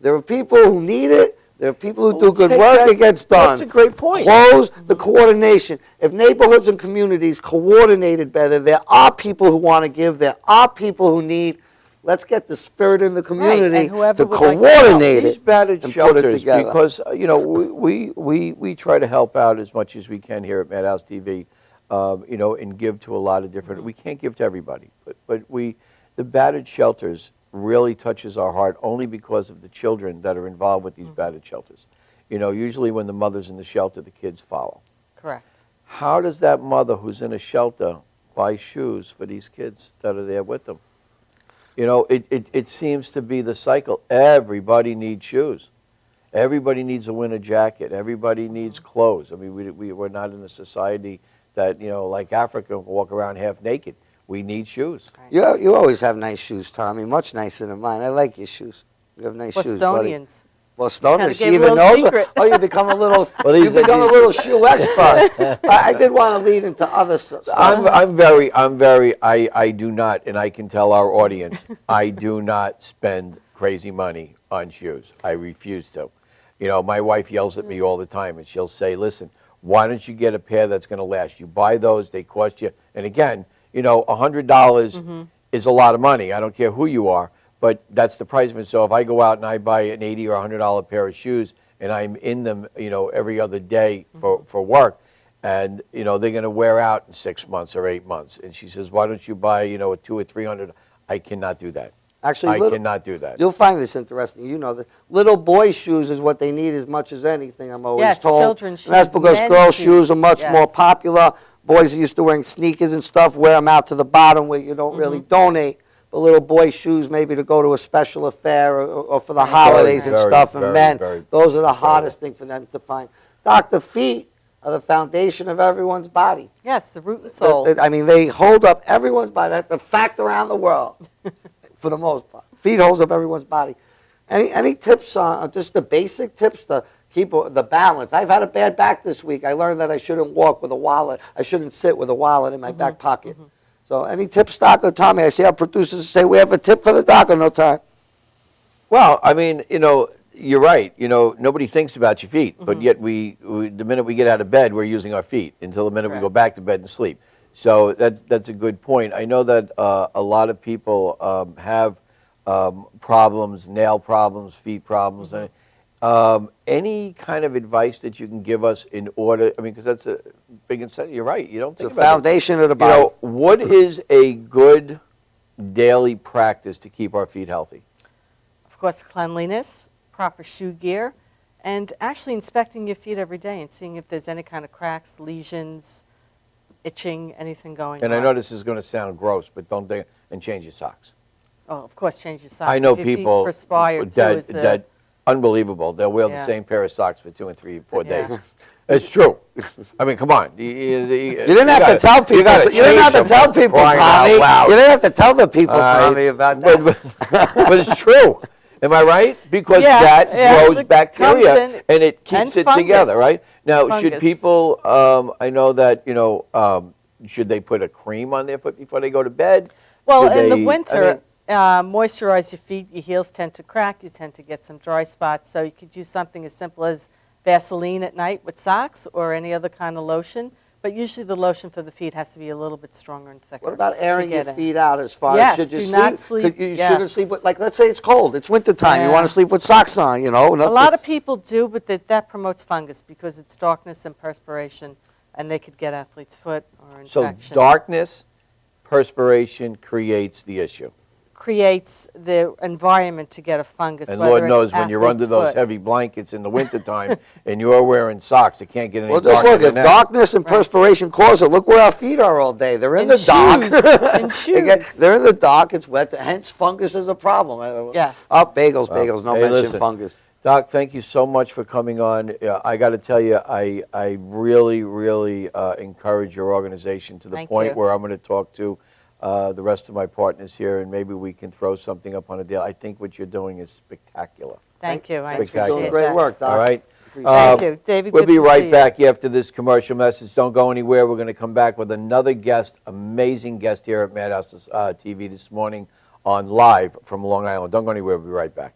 [SPEAKER 1] There are people who need it. There are people who do
[SPEAKER 2] let's
[SPEAKER 1] good
[SPEAKER 2] take
[SPEAKER 1] work.
[SPEAKER 2] that-
[SPEAKER 1] It gets done.
[SPEAKER 2] That's a great point.
[SPEAKER 1] Close the coordination. If neighborhoods and communities coordinated better, there are people who want to give. There are people who need. Let's get the spirit in the community
[SPEAKER 4] and whoever
[SPEAKER 1] to
[SPEAKER 4] would like to
[SPEAKER 1] coordinate
[SPEAKER 2] These
[SPEAKER 1] it
[SPEAKER 2] battered
[SPEAKER 1] and put it
[SPEAKER 2] shelters,
[SPEAKER 1] together.
[SPEAKER 2] because we try to help out as much as we can here at Madhouse TV, and give to a lot of different. We can't give to everybody, but the battered shelters really touches our heart only because of the children that are involved with these battered shelters. Usually when the mother's in the shelter, the kids follow.
[SPEAKER 4] Correct.
[SPEAKER 2] How does that mother who's in a shelter buy shoes for these kids that are there with them? It seems to be the cycle. Everybody needs shoes. Everybody needs a winter jacket. Everybody needs clothes. I mean, we're not in a society that, like Africa, walk around half naked. We need shoes.
[SPEAKER 1] You always have nice shoes, Tommy. Much nicer than mine. I like your shoes. You have nice shoes, buddy.
[SPEAKER 4] Bostonians.
[SPEAKER 1] Bostonians.
[SPEAKER 4] Kinda
[SPEAKER 1] She
[SPEAKER 4] gave a
[SPEAKER 1] even
[SPEAKER 4] little
[SPEAKER 1] knows.
[SPEAKER 4] secret.
[SPEAKER 1] Oh, you become a little.
[SPEAKER 2] Well,
[SPEAKER 1] you
[SPEAKER 2] these are
[SPEAKER 1] become a
[SPEAKER 2] these-
[SPEAKER 1] little shoe expert. I did want to lead into other stuff.
[SPEAKER 2] I'm very, I do not, and I can tell our audience, I do not spend crazy money on shoes. I refuse to. My wife yells at me all the time, and she'll say, listen, why don't you get a pair that's going to last? You buy those, they cost you, and again, $100 is a lot of money. I don't care who you are, but that's the price of it. So if I go out and I buy an $80 or $100 pair of shoes, and I'm in them, every other day for work, and they're going to wear out in 6 months or 8 months. And she says, why don't you buy a $200 or $300? I cannot do that.
[SPEAKER 1] Actually,
[SPEAKER 2] I cannot do that.
[SPEAKER 1] You'll find this interesting. The little boy shoes is what they need as much as anything. I'm always
[SPEAKER 4] Yes,
[SPEAKER 1] told.
[SPEAKER 4] children's
[SPEAKER 1] And that's
[SPEAKER 4] shoes,
[SPEAKER 1] because
[SPEAKER 4] men's
[SPEAKER 1] girls' shoes are much
[SPEAKER 4] yes.
[SPEAKER 1] more popular. Boys are used to wearing sneakers and stuff. Wear them out to the bottom where you don't really donate. for little boy shoes, maybe to go to a special affair or for the holidays and
[SPEAKER 2] very,
[SPEAKER 1] stuff.
[SPEAKER 2] very,
[SPEAKER 1] And men,
[SPEAKER 2] very,
[SPEAKER 1] those are the hardest thing for them to find. Doc, the feet are the foundation of everyone's body.
[SPEAKER 4] Yes, the root and soul.
[SPEAKER 1] I mean, they hold up everyone's body. That's a fact around the world, for the most part. Feet holds up everyone's body. Any tips on just the basic tips to keep the balance? I've had a bad back this week. I learned that I shouldn't walk with a wallet. I shouldn't sit with a wallet in my back pocket. So any tips, Doc or Tommy? I see our producers say we have a tip for the doc or no time.
[SPEAKER 2] Well, I mean, you're right. Nobody thinks about your feet, but yet we the minute we get out of bed, we're using our feet until the minute we go back to bed and sleep. So that's a good point. I know that a lot of people have problems, nail problems, feet problems. And any kind of advice that you can give us in order? I mean, because that's a big incentive. You're right. You don't think
[SPEAKER 1] It's the
[SPEAKER 2] about
[SPEAKER 1] foundation of the body.
[SPEAKER 2] what is a good daily practice to keep our feet healthy?
[SPEAKER 4] Of course, cleanliness, proper shoe gear, and actually inspecting your feet every day and seeing if there's any kind of cracks, lesions, itching, anything going on.
[SPEAKER 2] And I know this is going to sound gross, but don't think and change your socks.
[SPEAKER 4] Oh, of course, change your socks.
[SPEAKER 2] I know
[SPEAKER 4] If your feet
[SPEAKER 2] people
[SPEAKER 4] perspire, too,
[SPEAKER 2] that unbelievable. They'll wear the
[SPEAKER 4] Yeah.
[SPEAKER 2] same pair of socks for 2 and 3 and 4
[SPEAKER 4] Yeah.
[SPEAKER 2] days. It's true. I mean, come on. You
[SPEAKER 1] didn't have to tell people.
[SPEAKER 2] You
[SPEAKER 1] didn't have to tell people, Tommy. You didn't have to tell the people, Tommy, about that.
[SPEAKER 2] But it's true. Am I right? Because
[SPEAKER 4] Yeah,
[SPEAKER 2] that
[SPEAKER 4] yeah,
[SPEAKER 2] grows
[SPEAKER 4] it
[SPEAKER 2] bacteria
[SPEAKER 4] comes in-
[SPEAKER 2] and it keeps
[SPEAKER 4] and
[SPEAKER 2] it together,
[SPEAKER 4] fungus.
[SPEAKER 2] right? Now, should
[SPEAKER 4] Fungus.
[SPEAKER 2] people? I know that should they put a cream on their foot before they go to bed?
[SPEAKER 4] Well,
[SPEAKER 2] Should
[SPEAKER 4] in
[SPEAKER 2] they-
[SPEAKER 4] the winter, moisturize your feet. Your heels tend to crack. You tend to get some dry spots. So you could use something as simple as Vaseline at night with socks or any other kind of lotion. But usually the lotion for the feet has to be a little bit stronger and thicker.
[SPEAKER 1] What about airing
[SPEAKER 4] to
[SPEAKER 1] your
[SPEAKER 4] get in.
[SPEAKER 1] feet out as far
[SPEAKER 4] Yes,
[SPEAKER 1] as should you
[SPEAKER 4] do not sleep-
[SPEAKER 1] You shouldn't
[SPEAKER 4] yes.
[SPEAKER 1] sleep with, like, let's say it's cold, it's wintertime, you
[SPEAKER 4] Yeah.
[SPEAKER 1] want to sleep with socks on,
[SPEAKER 4] A lot of people do, but that promotes fungus because it's darkness and perspiration, and they could get athlete's foot or
[SPEAKER 2] So
[SPEAKER 4] infection.
[SPEAKER 2] darkness, perspiration creates the issue.
[SPEAKER 4] Creates the environment to get a fungus.
[SPEAKER 2] And
[SPEAKER 4] whether
[SPEAKER 2] Lord
[SPEAKER 4] it's
[SPEAKER 2] knows when you're under
[SPEAKER 4] athlete's
[SPEAKER 2] those
[SPEAKER 4] foot.
[SPEAKER 2] heavy blankets in the wintertime and you're wearing socks, it can't get any
[SPEAKER 1] Well, just
[SPEAKER 2] darker
[SPEAKER 1] look,
[SPEAKER 2] than
[SPEAKER 1] if
[SPEAKER 2] that.
[SPEAKER 1] darkness and perspiration cause it, look where our feet are all day. They're in
[SPEAKER 4] In
[SPEAKER 1] the dark.
[SPEAKER 4] shoes, in
[SPEAKER 1] They're in the dark, it's wet, hence fungus is a problem.
[SPEAKER 4] Yes.
[SPEAKER 1] Oh, bagels, no
[SPEAKER 2] Hey,
[SPEAKER 1] mention
[SPEAKER 2] listen.
[SPEAKER 1] fungus.
[SPEAKER 2] Doc, thank you so much for coming on. I got to tell you, I really, really encourage your organization to the
[SPEAKER 4] Thank
[SPEAKER 2] point
[SPEAKER 4] you.
[SPEAKER 2] where I'm going to talk to the rest of my partners here, and maybe we can throw something up on a deal. I think what you're doing is spectacular.
[SPEAKER 4] Thank you. I
[SPEAKER 1] Thanks for
[SPEAKER 2] Spectacular.
[SPEAKER 1] doing
[SPEAKER 4] appreciate
[SPEAKER 1] great
[SPEAKER 4] that.
[SPEAKER 1] work, Doc.
[SPEAKER 2] All right?
[SPEAKER 4] Thank you. David,
[SPEAKER 2] We'll
[SPEAKER 4] good
[SPEAKER 2] be
[SPEAKER 4] to see
[SPEAKER 2] right
[SPEAKER 4] you.
[SPEAKER 2] back after this commercial message. Don't go anywhere. We're going to come back with another guest, amazing guest here at Madhouse TV this morning on Live from Long Island. Don't go anywhere. We'll be right back.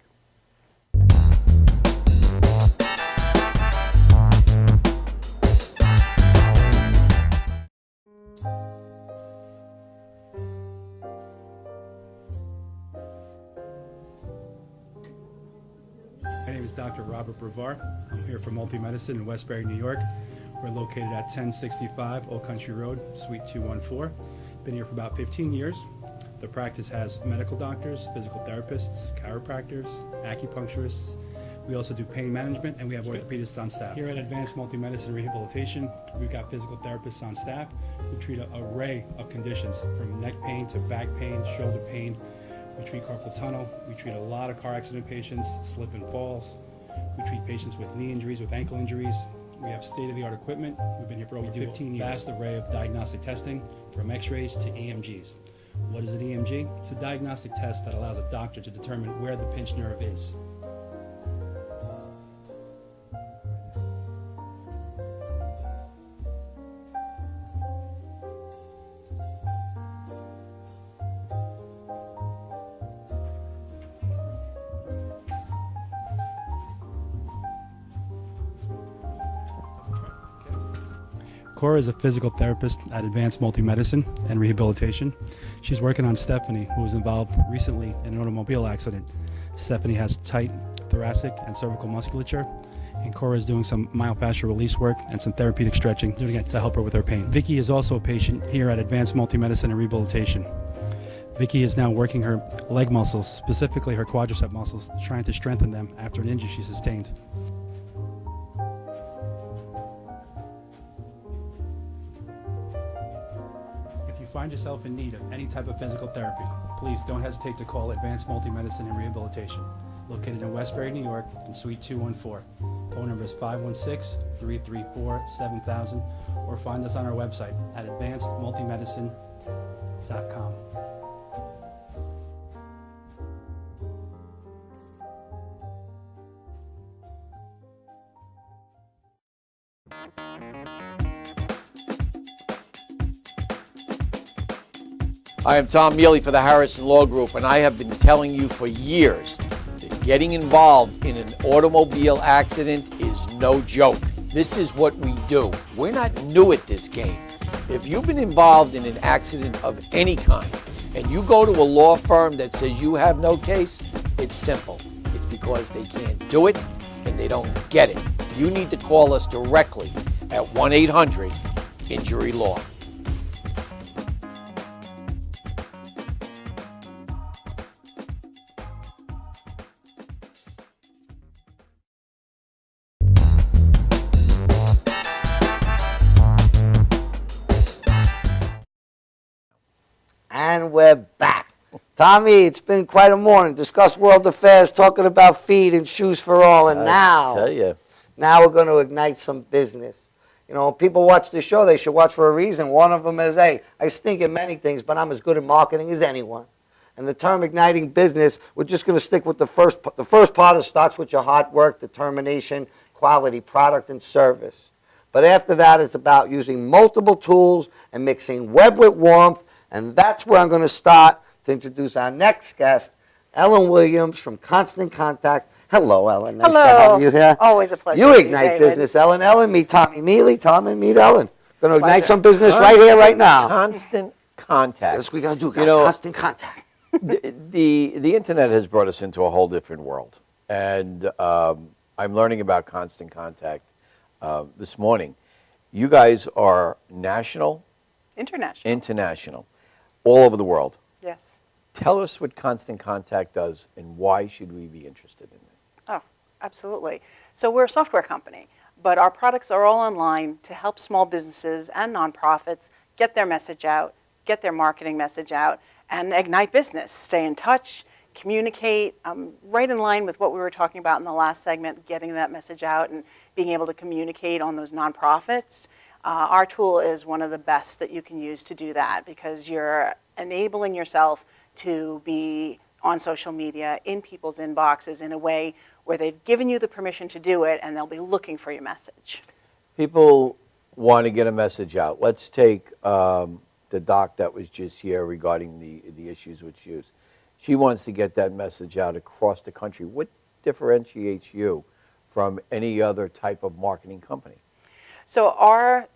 [SPEAKER 5] My name is Dr. Robert Brevard. I'm here for Multi-Medicine in Westbury, New York. We're located at 1065 Old Country Road, Suite 214. Been here for about 15 years. The practice has medical doctors, physical therapists, chiropractors, acupuncturists. We also do pain management, and we have orthopedists on staff. Here at Advanced Multi-Medicine Rehabilitation, we've got physical therapists on staff who treat an array of conditions, from neck pain to back pain, shoulder pain. We treat carpal tunnel. We treat a lot of car accident patients, slip and falls. We treat patients with knee injuries, with ankle injuries. We have state-of-the-art equipment. We've been here for over 15 years. Vast array of diagnostic testing, from x-rays to EMGs. What is an EMG? It's a diagnostic test that allows a doctor to determine where the pinched nerve is. Cora is a physical therapist at Advanced Multi-Medicine and Rehabilitation. She's working on Stephanie, who was involved recently in an automobile accident. Stephanie has tight thoracic and cervical musculature, and Cora is doing some myofascial release work and some therapeutic stretching, doing it to help her with her pain. Vicky is also a patient here at Advanced Multi-Medicine and Rehabilitation. Vicky is now working her leg muscles, specifically her quadricep muscles, trying to strengthen them after an injury she sustained. If you you find yourself in need of any type of physical therapy, please don't hesitate to call Advanced Multi-Medicine and Rehabilitation, located in Westbury, New York, in Suite 214. Phone number is 516-334-7000, or find us on our website at advancedmultimedicine.com.
[SPEAKER 2] I am Tom Mele for the Harrison Law Group, and I have been telling you for years that getting involved in an automobile accident is no joke. This is what we do. We're not new at this game. If you've been involved in an accident of any kind, and you go to a law firm that says you have no case, it's simple. It's because they can't do it and they don't get it. You need to call us directly at 1-800-INJURY-LAW.
[SPEAKER 1] And we're back. Tommy, it's been quite a morning. Discuss world affairs, talking about feet and shoes for all. And now we're going to ignite some business. You know, when people watch the show, they should watch for a reason. One of them is, hey, I stink at many things, but I'm as good at marketing as anyone. And the term igniting business, we're just going to stick with the first part. The first part starts with your hard work, determination, quality product and service. But after that, it's about using multiple tools and mixing web with warmth. And that's where I'm going to start to introduce our next guest, Ellen Williams from Constant Contact. Hello, Ellen. Nice
[SPEAKER 6] Hello.
[SPEAKER 1] to have you here.
[SPEAKER 6] Always a pleasure.
[SPEAKER 1] You
[SPEAKER 6] to
[SPEAKER 1] ignite
[SPEAKER 6] David.
[SPEAKER 1] business, Ellen. Ellen, meet Tommy Mele. Tommy, meet Ellen. Going to ignite some business right here, right now.
[SPEAKER 2] Constant contact.
[SPEAKER 1] That's what we're going to do, guys.
[SPEAKER 2] You know,
[SPEAKER 1] Constant contact.
[SPEAKER 2] the internet has brought us into a whole different world. And I'm learning about constant contact this morning. You guys are national,
[SPEAKER 6] International.
[SPEAKER 2] all over the world.
[SPEAKER 6] Yes.
[SPEAKER 2] Tell us what Constant Contact does and why should we be interested in it?
[SPEAKER 6] Oh, absolutely. So we're a software company, but our products are all online to help small businesses and nonprofits get their message out, get their marketing message out, and ignite business. Stay in touch, communicate, right in line with what we were talking about in the last segment, getting that message out and being able to communicate on those nonprofits. Our tool is one of the best that you can use to do that because you're enabling yourself to be on social media, in people's inboxes in a way where they've given you the permission to do it and they'll be looking for your message.
[SPEAKER 2] People want to get a message out. Let's take the doc that was just here regarding the issues with shoes. She wants to get that message out across the country. What differentiates you from any other type of marketing company?
[SPEAKER 6] So our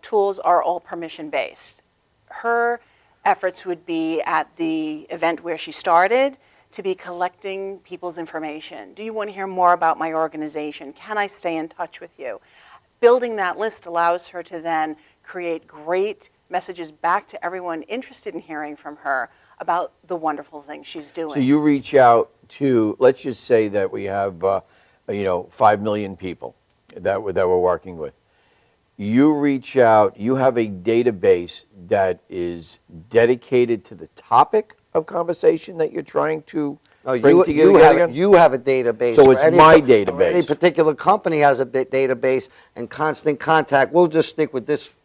[SPEAKER 6] tools are all permission-based. Her efforts would be at the event where she started to be collecting people's information. Do you want to hear more about my organization? Can I stay in touch with you? Building that list allows her to then create great messages back to everyone interested in hearing from her about the wonderful things she's doing.
[SPEAKER 2] So you reach out to, let's just say that we have 5 million people that we're working with. You reach out, you have a database that is dedicated to the topic of conversation that you're trying to bring together?
[SPEAKER 1] You have a database.
[SPEAKER 2] So it's my database.
[SPEAKER 1] Any particular company has a database, and Constant Contact, we'll just stick with this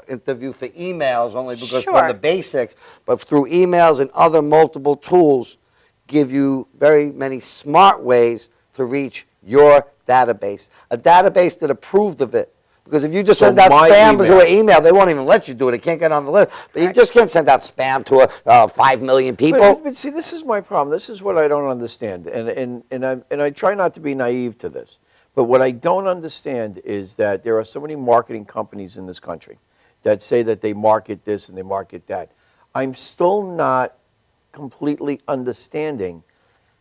[SPEAKER 1] interview for emails only because from the basics, but through emails and other multiple tools give you very many smart ways to reach your database. A database that approved of it. Because if you just send out spam to an email, they won't even let you do it. It can't get on the list. But you just can't send out spam to 5 million people.
[SPEAKER 2] But see, this is my problem. This is what I don't understand. And I try not to be naive to this. But what I don't understand is that there are so many marketing companies in this country that say that they market this and they market that. I'm still not completely understanding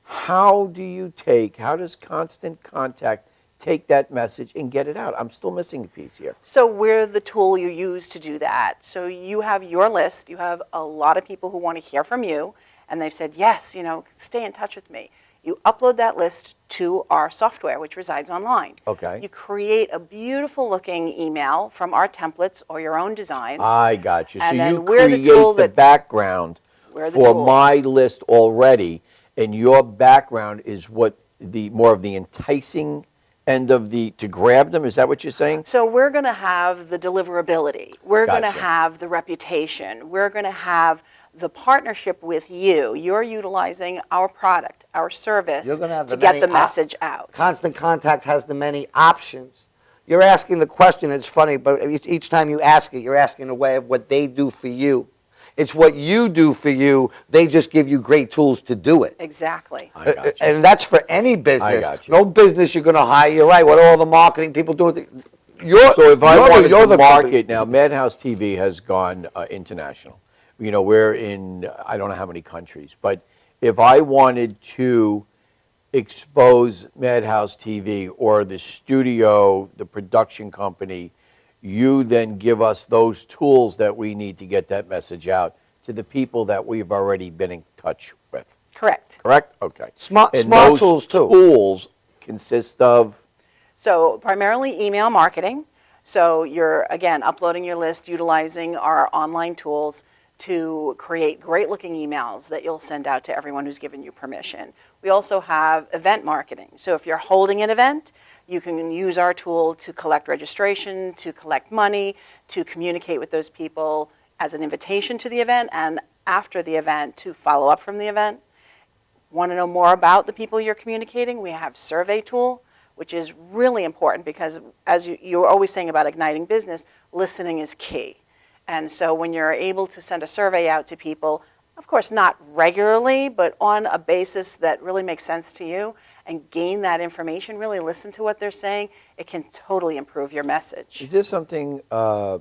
[SPEAKER 2] how does Constant Contact take that message and get it out? I'm still missing a piece here.
[SPEAKER 6] So we're the tool you use to do that. So you have your list. You have a lot of people who want to hear from you, and they've said, yes, stay in touch with me. You upload that list to our software, which resides online.
[SPEAKER 2] Okay.
[SPEAKER 6] You create a beautiful looking email from our templates or your own designs.
[SPEAKER 2] I got you. So
[SPEAKER 6] And
[SPEAKER 2] you
[SPEAKER 6] then we're the
[SPEAKER 2] create
[SPEAKER 6] tool
[SPEAKER 2] the
[SPEAKER 6] that's-
[SPEAKER 2] background
[SPEAKER 6] We're the
[SPEAKER 2] for
[SPEAKER 6] tool.
[SPEAKER 2] my list already, and your background is what the more of the enticing end of the to grab them. Is that what you're saying?
[SPEAKER 6] So we're going to have the deliverability. We're going to
[SPEAKER 2] Gotcha.
[SPEAKER 6] have the reputation. We're going to have the partnership with you. You're utilizing our product, our service
[SPEAKER 1] You're gonna have
[SPEAKER 6] to
[SPEAKER 1] the
[SPEAKER 6] get
[SPEAKER 1] many
[SPEAKER 6] the message out.
[SPEAKER 1] Constant Contact has the many options. You're asking the question, it's funny, but each time you ask it, you're asking in a way of what they do for you. It's what you do for you. They just give you great tools to do it.
[SPEAKER 6] Exactly.
[SPEAKER 2] I got you.
[SPEAKER 1] And that's for any business.
[SPEAKER 2] got you.
[SPEAKER 1] No business you're going to hire. You're right. What all the marketing people do.
[SPEAKER 2] So if I wanted
[SPEAKER 1] you're
[SPEAKER 2] to
[SPEAKER 1] the
[SPEAKER 2] market now, Madhousetv has gone international. You know, we're in I don't know how many countries, but if I wanted to expose Madhousetv or the studio, the production company, you then give us those tools that we need to get that message out to the people that we've already been in touch with.
[SPEAKER 6] Correct.
[SPEAKER 2] Correct? Okay.
[SPEAKER 1] Smart
[SPEAKER 2] And
[SPEAKER 1] smart
[SPEAKER 2] those
[SPEAKER 1] tools too.
[SPEAKER 2] tools consist of
[SPEAKER 6] So primarily email marketing. So you're, again, uploading your list, utilizing our online tools to create great looking emails that you'll send out to everyone who's given you permission. We also have event marketing. So if you're holding an event, you can use our tool to collect registration, to collect money, to communicate with those people as an invitation to the event, and after the event to follow up from the event. Want to know more about the people you're communicating? We have survey tool, which is really important because as you're always saying about igniting business, listening is key. And so when you're able to send a survey out to people, of course not regularly, but on a basis that really makes sense to you and gain that information, really listen to what they're saying, it can totally improve your message.
[SPEAKER 2] Is there something, I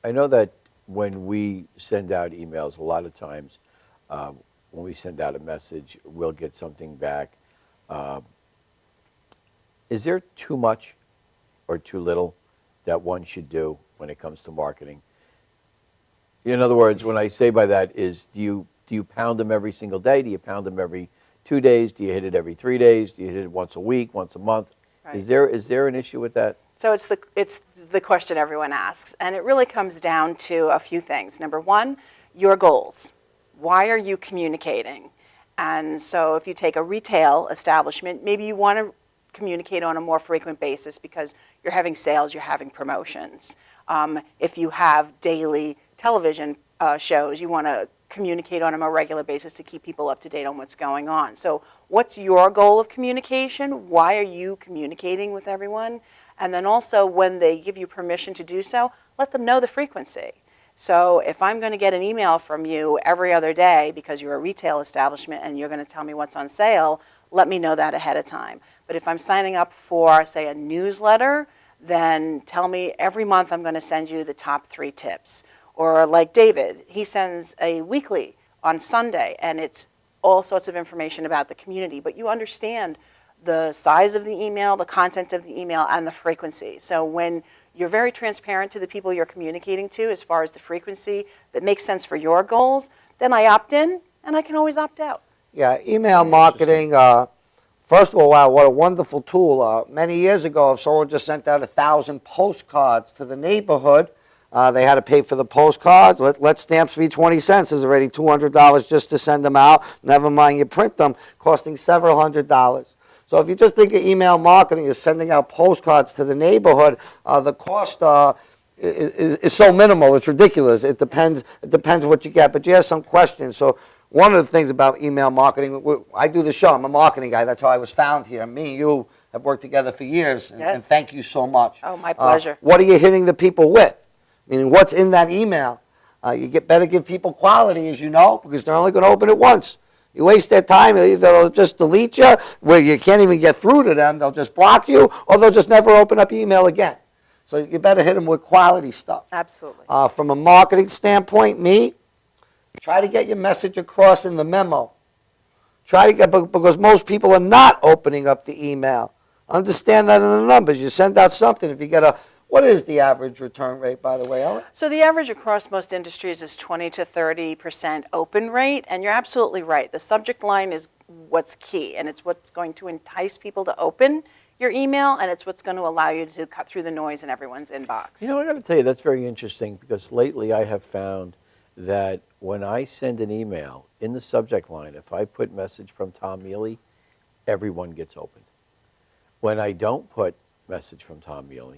[SPEAKER 2] know that when we send out emails, a lot of times when we send out a message, we'll get something back. Is there too much or too little that one should do when it comes to marketing? In other words, when I say by that is, do you pound them every single day? Do you pound them every 2 days? Do you hit it every 3 days? Do you hit it once a week, once a month?
[SPEAKER 6] Right.
[SPEAKER 2] Is there an issue with that?
[SPEAKER 6] So it's the question everyone asks, and it really comes down to a few things. Number one, your goals. Why are you communicating? And so if you take a retail establishment, maybe you want to communicate on a more frequent basis because you're having sales, you're having promotions. If you have daily television shows, you want to communicate on a more regular basis to keep people up to date on what's going on. So what's your goal of communication? Why are you communicating with everyone? And then also when they give you permission to do so, let them know the frequency. So if I'm going to get an email from you every other day because you're a retail establishment and you're going to tell me what's on sale, let me know that ahead of time. But if I'm signing up for, say, a newsletter, then tell me every month I'm going to send you the top 3 tips. Or like David, he sends a weekly on Sunday, and it's all sorts of information about the community. But you understand the size of the email, the content of the email, and the frequency. So when you're very transparent to the people you're communicating to as far as the frequency that makes sense for your goals, then I opt in, and I can always opt out.
[SPEAKER 1] Yeah, email marketing. First of all, wow, what a wonderful tool. Many years ago, if someone just sent out 1,000 postcards to the neighborhood, they had to pay for the postcards. Let stamps be 20 cents. It's already $200 just to send them out. Never mind you print them, costing several $100s. So if you just think of email marketing as sending out postcards to the neighborhood, the cost is so minimal. It's ridiculous. It depends what you get. But you have some questions. So one of the things about email marketing, I do the show. I'm a marketing guy. That's how I was found here. Me and you have worked together for years. And
[SPEAKER 6] Yes.
[SPEAKER 1] thank you so much.
[SPEAKER 6] Oh, my pleasure.
[SPEAKER 1] What are you hitting the people with? Meaning, what's in that email? You better give people quality, as you know, because they're only going to open it once. You waste their time, either they'll just delete you, where you can't even get through to them, they'll just block you, or they'll just never open up email again. So you better hit them with quality stuff.
[SPEAKER 6] Absolutely.
[SPEAKER 1] From a marketing standpoint, try to get your message across in the memo. Because most people are not opening up the email. Understand that in the numbers. You send out something, if you get what is the average return rate, by the way, Ellen?
[SPEAKER 6] So the average across most industries is 20 to 30% open rate, and you're absolutely right. The subject line is what's key, and it's what's going to entice people to open your email, and it's what's going to allow you to cut through the noise in everyone's inbox.
[SPEAKER 2] You know, I got to tell you, that's very interesting because lately I have found that when I send an email in the subject line, if I put message from Tom Mele, everyone gets opened. When I don't put message from Tom Mele,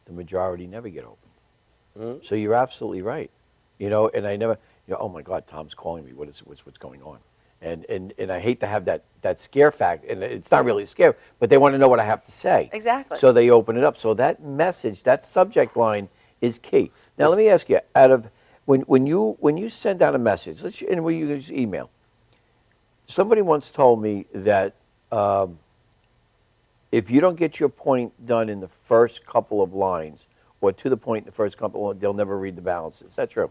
[SPEAKER 2] the majority never get opened. So you're absolutely right. You know, and I never, you know, oh my God, Tom's calling me. What's going on? And I hate to have that scare fact, and it's not really a scare, but they want to know what I have to say.
[SPEAKER 6] Exactly.
[SPEAKER 2] So they open it up. So that message, that subject line is key. Now let me ask you, when you send out a message, and we use email, somebody once told me that if you don't get your point done in the first couple of lines, or to the point in the first couple, they'll never read the balance. Is that true?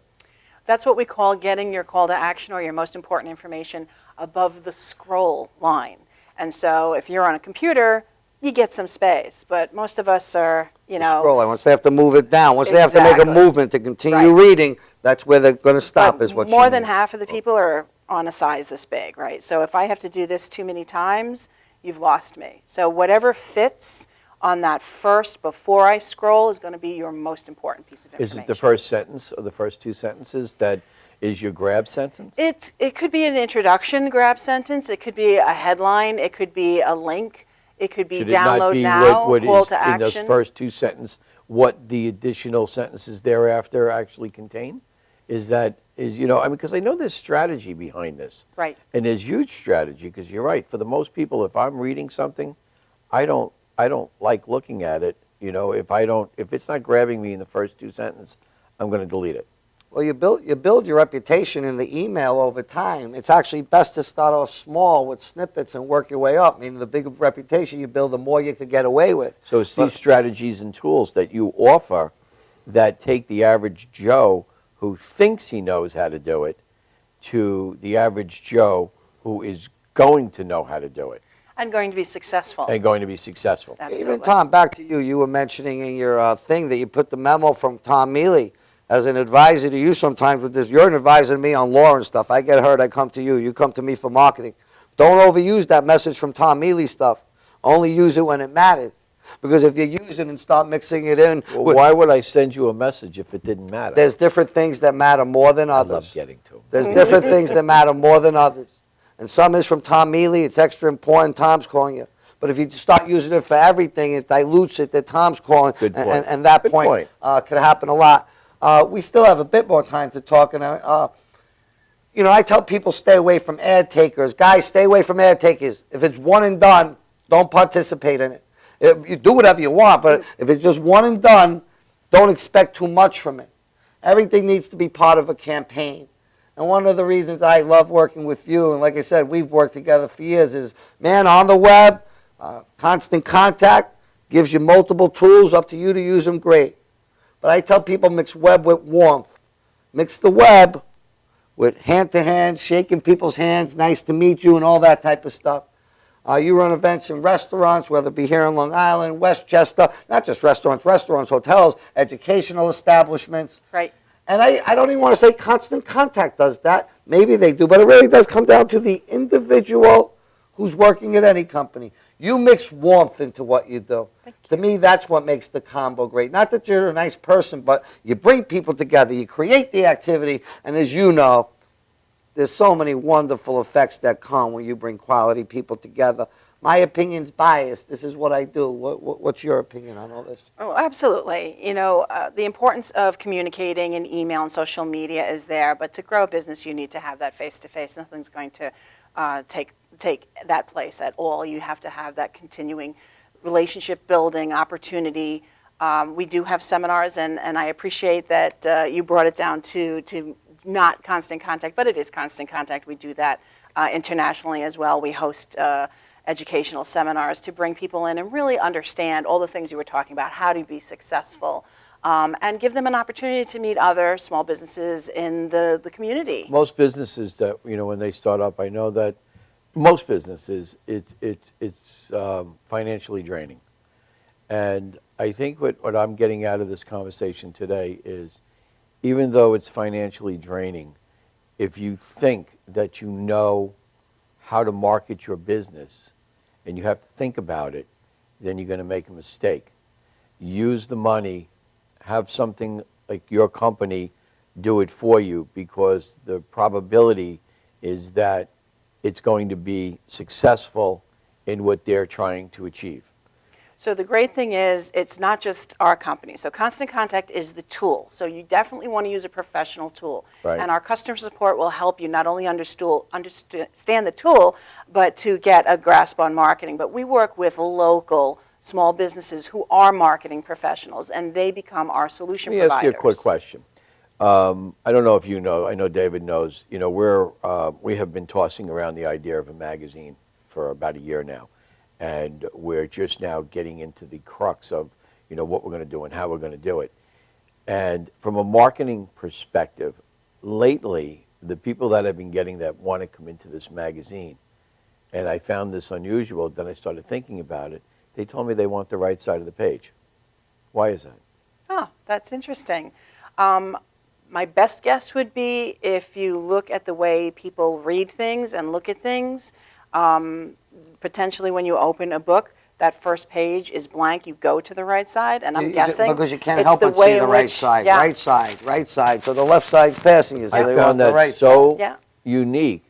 [SPEAKER 6] That's what we call getting your call to action or your most important information above the scroll line. And so if you're on a computer, you get some space, but most of us are, you know.
[SPEAKER 1] Scroll. Once they have to move it down, once they have to make a
[SPEAKER 6] Exactly.
[SPEAKER 1] movement to continue
[SPEAKER 6] Right.
[SPEAKER 1] reading, that's where they're going to stop.
[SPEAKER 6] But
[SPEAKER 1] Is what
[SPEAKER 6] more
[SPEAKER 1] you
[SPEAKER 6] than
[SPEAKER 1] mean.
[SPEAKER 6] half of the people are on a size this big, right? So if I have to do this too many times, you've lost me. So whatever fits on that first before I scroll is going to be your most important piece of information.
[SPEAKER 2] Is it the first sentence or the first two sentences that is your grab sentence?
[SPEAKER 6] It could be an introduction grab sentence. It could be a headline. It could be a link. It could be
[SPEAKER 2] Should it not
[SPEAKER 6] download
[SPEAKER 2] be
[SPEAKER 6] now,
[SPEAKER 2] what
[SPEAKER 6] call
[SPEAKER 2] is
[SPEAKER 6] to
[SPEAKER 2] in those
[SPEAKER 6] action.
[SPEAKER 2] first two sentences, what the additional sentences thereafter actually contain? Is you know, I mean, because I know there's strategy behind this.
[SPEAKER 6] Right.
[SPEAKER 2] And there's huge strategy, because you're right. For the most people, if I'm reading something, I don't like looking at it. You know, if it's not grabbing me in the first two sentences, I'm going to delete it.
[SPEAKER 1] Well, you build your reputation in the email over time. It's actually best to start off small with snippets and work your way up. I mean, the bigger reputation you build, the more you could get away with.
[SPEAKER 2] So it's these strategies and tools that you offer that take the average Joe who thinks he knows how to do it to the average Joe who is going to know how to do it
[SPEAKER 6] And going to be successful.
[SPEAKER 2] and going to be successful.
[SPEAKER 6] Absolutely.
[SPEAKER 1] Even Tom, back to you. You were mentioning in your thing that you put the memo from Tom Mele as an advisor to you sometimes with this. You're an advisor to me on law and stuff. I get hurt, I come to you. You come to me for marketing. Don't overuse that message from Tom Mele stuff. Only use it when it matters. Because if you use it and start mixing it in,
[SPEAKER 2] Well, why would I send you a message if it didn't matter?
[SPEAKER 1] there's different things that matter more than
[SPEAKER 2] I
[SPEAKER 1] others.
[SPEAKER 2] love getting to 'em.
[SPEAKER 1] There's different things that matter more than others. And some is from Tom Mele. It's extra important. Tom's calling you. But if you start using it for everything, it dilutes it that Tom's calling.
[SPEAKER 2] Good point.
[SPEAKER 1] And that
[SPEAKER 2] Good
[SPEAKER 1] point,
[SPEAKER 2] point.
[SPEAKER 1] could happen a lot. We still have a bit more time to talk. And, you know, I tell people stay away from ad takers. Guys, stay away from ad takers. If it's one and done, don't participate in it. You do whatever you want, but if it's just one and done, don't expect too much from it. Everything needs to be part of a campaign. And one of the reasons I love working with you, and like I said, we've worked together for years, is, man, on the web, constant contact gives you multiple tools, up to you to use them, great. But I tell people mix web with warmth. Mix the web with hand-to-hand, shaking people's hands, nice to meet you, and all that type of stuff. You run events in restaurants, whether it be here in Long Island, Westchester, not just restaurants, hotels, educational establishments.
[SPEAKER 6] Right.
[SPEAKER 1] And I don't even want to say constant contact does that. Maybe they do, but it really does come down to the individual who's working at any company. You mix warmth into what you do. To me, that's what makes the combo great. Not that you're a nice person, but you bring people together, you create the activity, and as you know, there's so many wonderful effects that come when you bring quality people together. My opinion's biased. This is what I do. What's your opinion on all this?
[SPEAKER 6] Oh, absolutely. You know, the importance of communicating in email and social media is there, but to grow a business, you need to have that face-to-face. Nothing's going to take that place at all. You have to have that continuing relationship building opportunity. We do have seminars, and I appreciate that you brought it down to not constant contact, but it is constant contact. We do that internationally as well. We host educational seminars to bring people in and really understand all the things you were talking about, how to be successful, and give them an opportunity to meet other small businesses in the community.
[SPEAKER 2] Most businesses that, you know, when they start up, I know that most businesses, it's financially draining. And I think what I'm getting out of this conversation today is, even though it's financially draining, if you think that you know how to market your business, and you have to think about it, then you're going to make a mistake. Use the money, have something like your company do it for you, because the probability is that it's going to be successful in what they're trying to achieve.
[SPEAKER 6] So the great thing is, it's not just our company. So Constant Contact is the tool. So you definitely want to use a professional tool.
[SPEAKER 2] Right.
[SPEAKER 6] And our customer support will help you not only understand the tool, but to get a grasp on marketing. But we work with local small businesses who are marketing professionals, and they become our solution
[SPEAKER 2] Let me
[SPEAKER 6] providers.
[SPEAKER 2] ask you a quick question. I don't know if you know, I know David knows, you know, we have been tossing around the idea of a magazine for about a year now. And we're just now getting into the crux of, you know, what we're going to do and how we're going to do it. And from a marketing perspective, lately, the people that I've been getting that want to come into this magazine, and I found this unusual, then I started thinking about it, they told me they want the right side of the page. Why is that?
[SPEAKER 6] Oh, that's interesting. My best guess would be, if you look at the way people read things and look at things, potentially when you open a book, that first page is blank, you go to the right side, and I'm guessing
[SPEAKER 1] Because you can't
[SPEAKER 6] it's
[SPEAKER 1] help
[SPEAKER 6] the
[SPEAKER 1] but
[SPEAKER 6] way
[SPEAKER 1] see the
[SPEAKER 6] in
[SPEAKER 1] right
[SPEAKER 6] which-
[SPEAKER 1] side,
[SPEAKER 6] yeah.
[SPEAKER 1] right side, right side. So the left side's passing you, so
[SPEAKER 2] I
[SPEAKER 1] they want
[SPEAKER 2] found
[SPEAKER 1] the
[SPEAKER 2] that
[SPEAKER 1] right side.
[SPEAKER 2] so
[SPEAKER 6] Yeah.
[SPEAKER 2] unique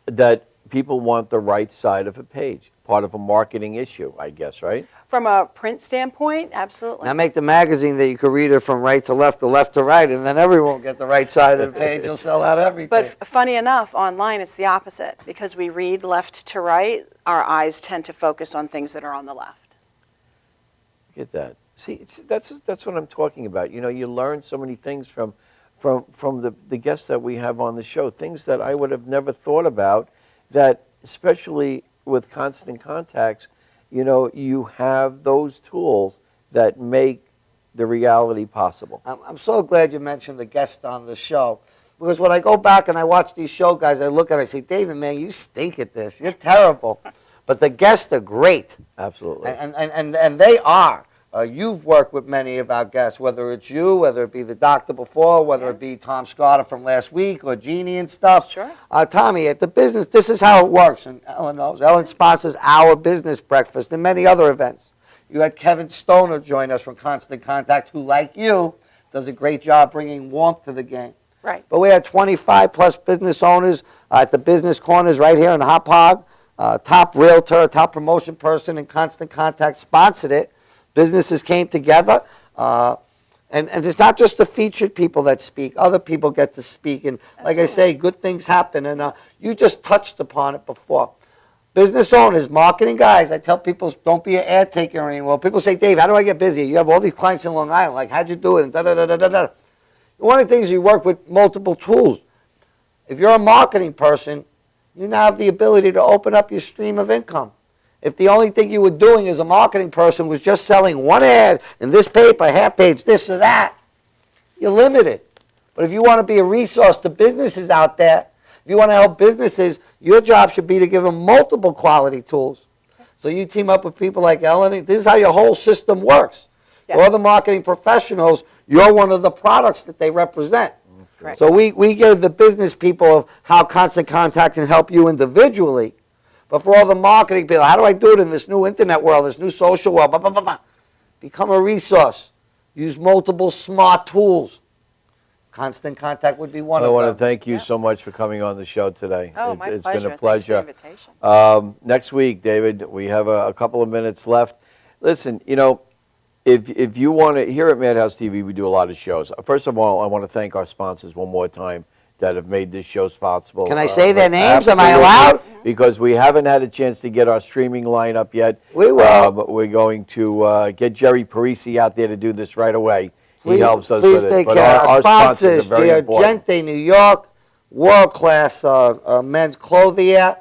[SPEAKER 2] that people want the right side of a page. Part of a marketing issue, I guess, right?
[SPEAKER 6] From a print standpoint, absolutely.
[SPEAKER 1] Now make the magazine that you can read it from right to left to right, and then everyone will get the right side of the page. You'll sell out everything.
[SPEAKER 6] But funny enough, online it's the opposite. Because we read left to right, our eyes tend to focus on things that are on the left.
[SPEAKER 2] Get that? See, that's what I'm talking about. You know, you learn so many things from the guests that we have on the show, things that I would have never thought about, that especially with Constant Contacts, you know, you have those tools that make the reality possible.
[SPEAKER 1] I'm so glad you mentioned the guest on the show, because when I go back and I watch these show guys, I look at it, I say, David, man, you stink at this. You're terrible. But the guests are great.
[SPEAKER 2] Absolutely.
[SPEAKER 1] And they are. You've worked with many of our guests, whether it's you, whether it be the doctor before, whether it be Tom Scotta from last week, or Jeannie and stuff.
[SPEAKER 6] Sure.
[SPEAKER 1] Tommy, at the business, this is how it works, and Ellen knows. Ellen sponsors our business breakfast and many other events. You had Kevin Stoner join us from Constant Contact, who, like you, does a great job bringing warmth to the game.
[SPEAKER 6] Right.
[SPEAKER 1] But we had 25-plus business owners at the business corners right here in the Hop Hog. Top realtor, top promotion person in Constant Contact sponsored it. Businesses came together, and it's not just the featured people that speak. Other people get to speak, and like I say, good things happen, and you just touched upon it before. Business owners, marketing guys, I tell people, don't be an ad taker anymore. People say, Dave, how do I get busy? You have all these clients in Long Island, like, how'd you do it? And da-da-da-da-da-da. One of the things, you work with multiple tools. If you're a marketing person, you now have the ability to open up your stream of income. If the only thing you were doing as a marketing person was just selling one ad in this paper, half page, this or that, you're limited. But if you want to be a resource to businesses out there, if you want to help businesses, your job should be to give them multiple quality tools. So you team up with people like Ellen. This is how your whole system works.
[SPEAKER 6] Yeah.
[SPEAKER 1] For other marketing professionals, you're one of the products that they represent.
[SPEAKER 6] Correct.
[SPEAKER 1] So we gave the business people of how Constant Contact can help you individually. But for all the marketing people, how do I do it in this new internet world, this new social world? Blah, blah, blah, blah. Become a resource. Use multiple smart tools. Constant Contact would be one of
[SPEAKER 2] I
[SPEAKER 1] them.
[SPEAKER 2] want to thank you so much for coming on the show today.
[SPEAKER 6] Oh, my
[SPEAKER 2] It's
[SPEAKER 6] pleasure.
[SPEAKER 2] been a
[SPEAKER 6] Thanks for the
[SPEAKER 2] pleasure.
[SPEAKER 6] invitation.
[SPEAKER 2] Next week, David, we have a couple of minutes left. Listen, you know, if you want to, here at Madhouse TV, we do a lot of shows. First of all, I want to thank our sponsors one more time that have made this show possible.
[SPEAKER 1] Can I say their names? Am I
[SPEAKER 2] Absolutely.
[SPEAKER 1] allowed?
[SPEAKER 2] Because we haven't had a chance to get our streaming line up yet.
[SPEAKER 1] We will.
[SPEAKER 2] But we're going to get Jerry Parisi out there to do this right away. He
[SPEAKER 1] Please-
[SPEAKER 2] helps us
[SPEAKER 1] please
[SPEAKER 2] with
[SPEAKER 1] take
[SPEAKER 2] it. But
[SPEAKER 1] care.
[SPEAKER 2] our sponsors are very important.
[SPEAKER 1] Giorgente, New York, world-class men's clothier,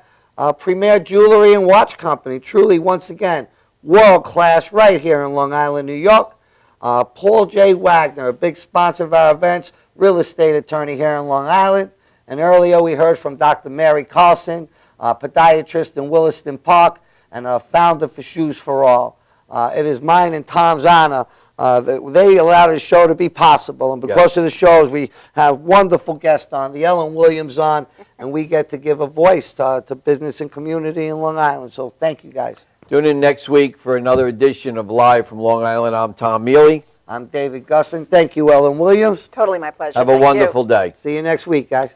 [SPEAKER 1] Premier Jewelry and Watch Company. Truly, once again, world-class right here in Long Island, New York. Paul J. Wagner, a big sponsor of our events, real estate attorney here in Long Island. And earlier we heard from Dr. Mary Carlson, podiatrist in Williston Park, and a founder for Shoes for All. It is mine and Tom's honor They allow this show to be possible, and because
[SPEAKER 2] Yes.
[SPEAKER 1] of the shows, we have wonderful guests on, the Ellen Williams on, and we get to give a voice to business and community in Long Island. So thank you, guys.
[SPEAKER 2] Tune in next week for another edition of Live from Long Island. I'm Tom Mele.
[SPEAKER 1] I'm David Gussin. Thank you, Ellen Williams.
[SPEAKER 6] Totally my pleasure.
[SPEAKER 2] Have a
[SPEAKER 6] Thank you.
[SPEAKER 2] wonderful day.
[SPEAKER 1] See you next week, guys.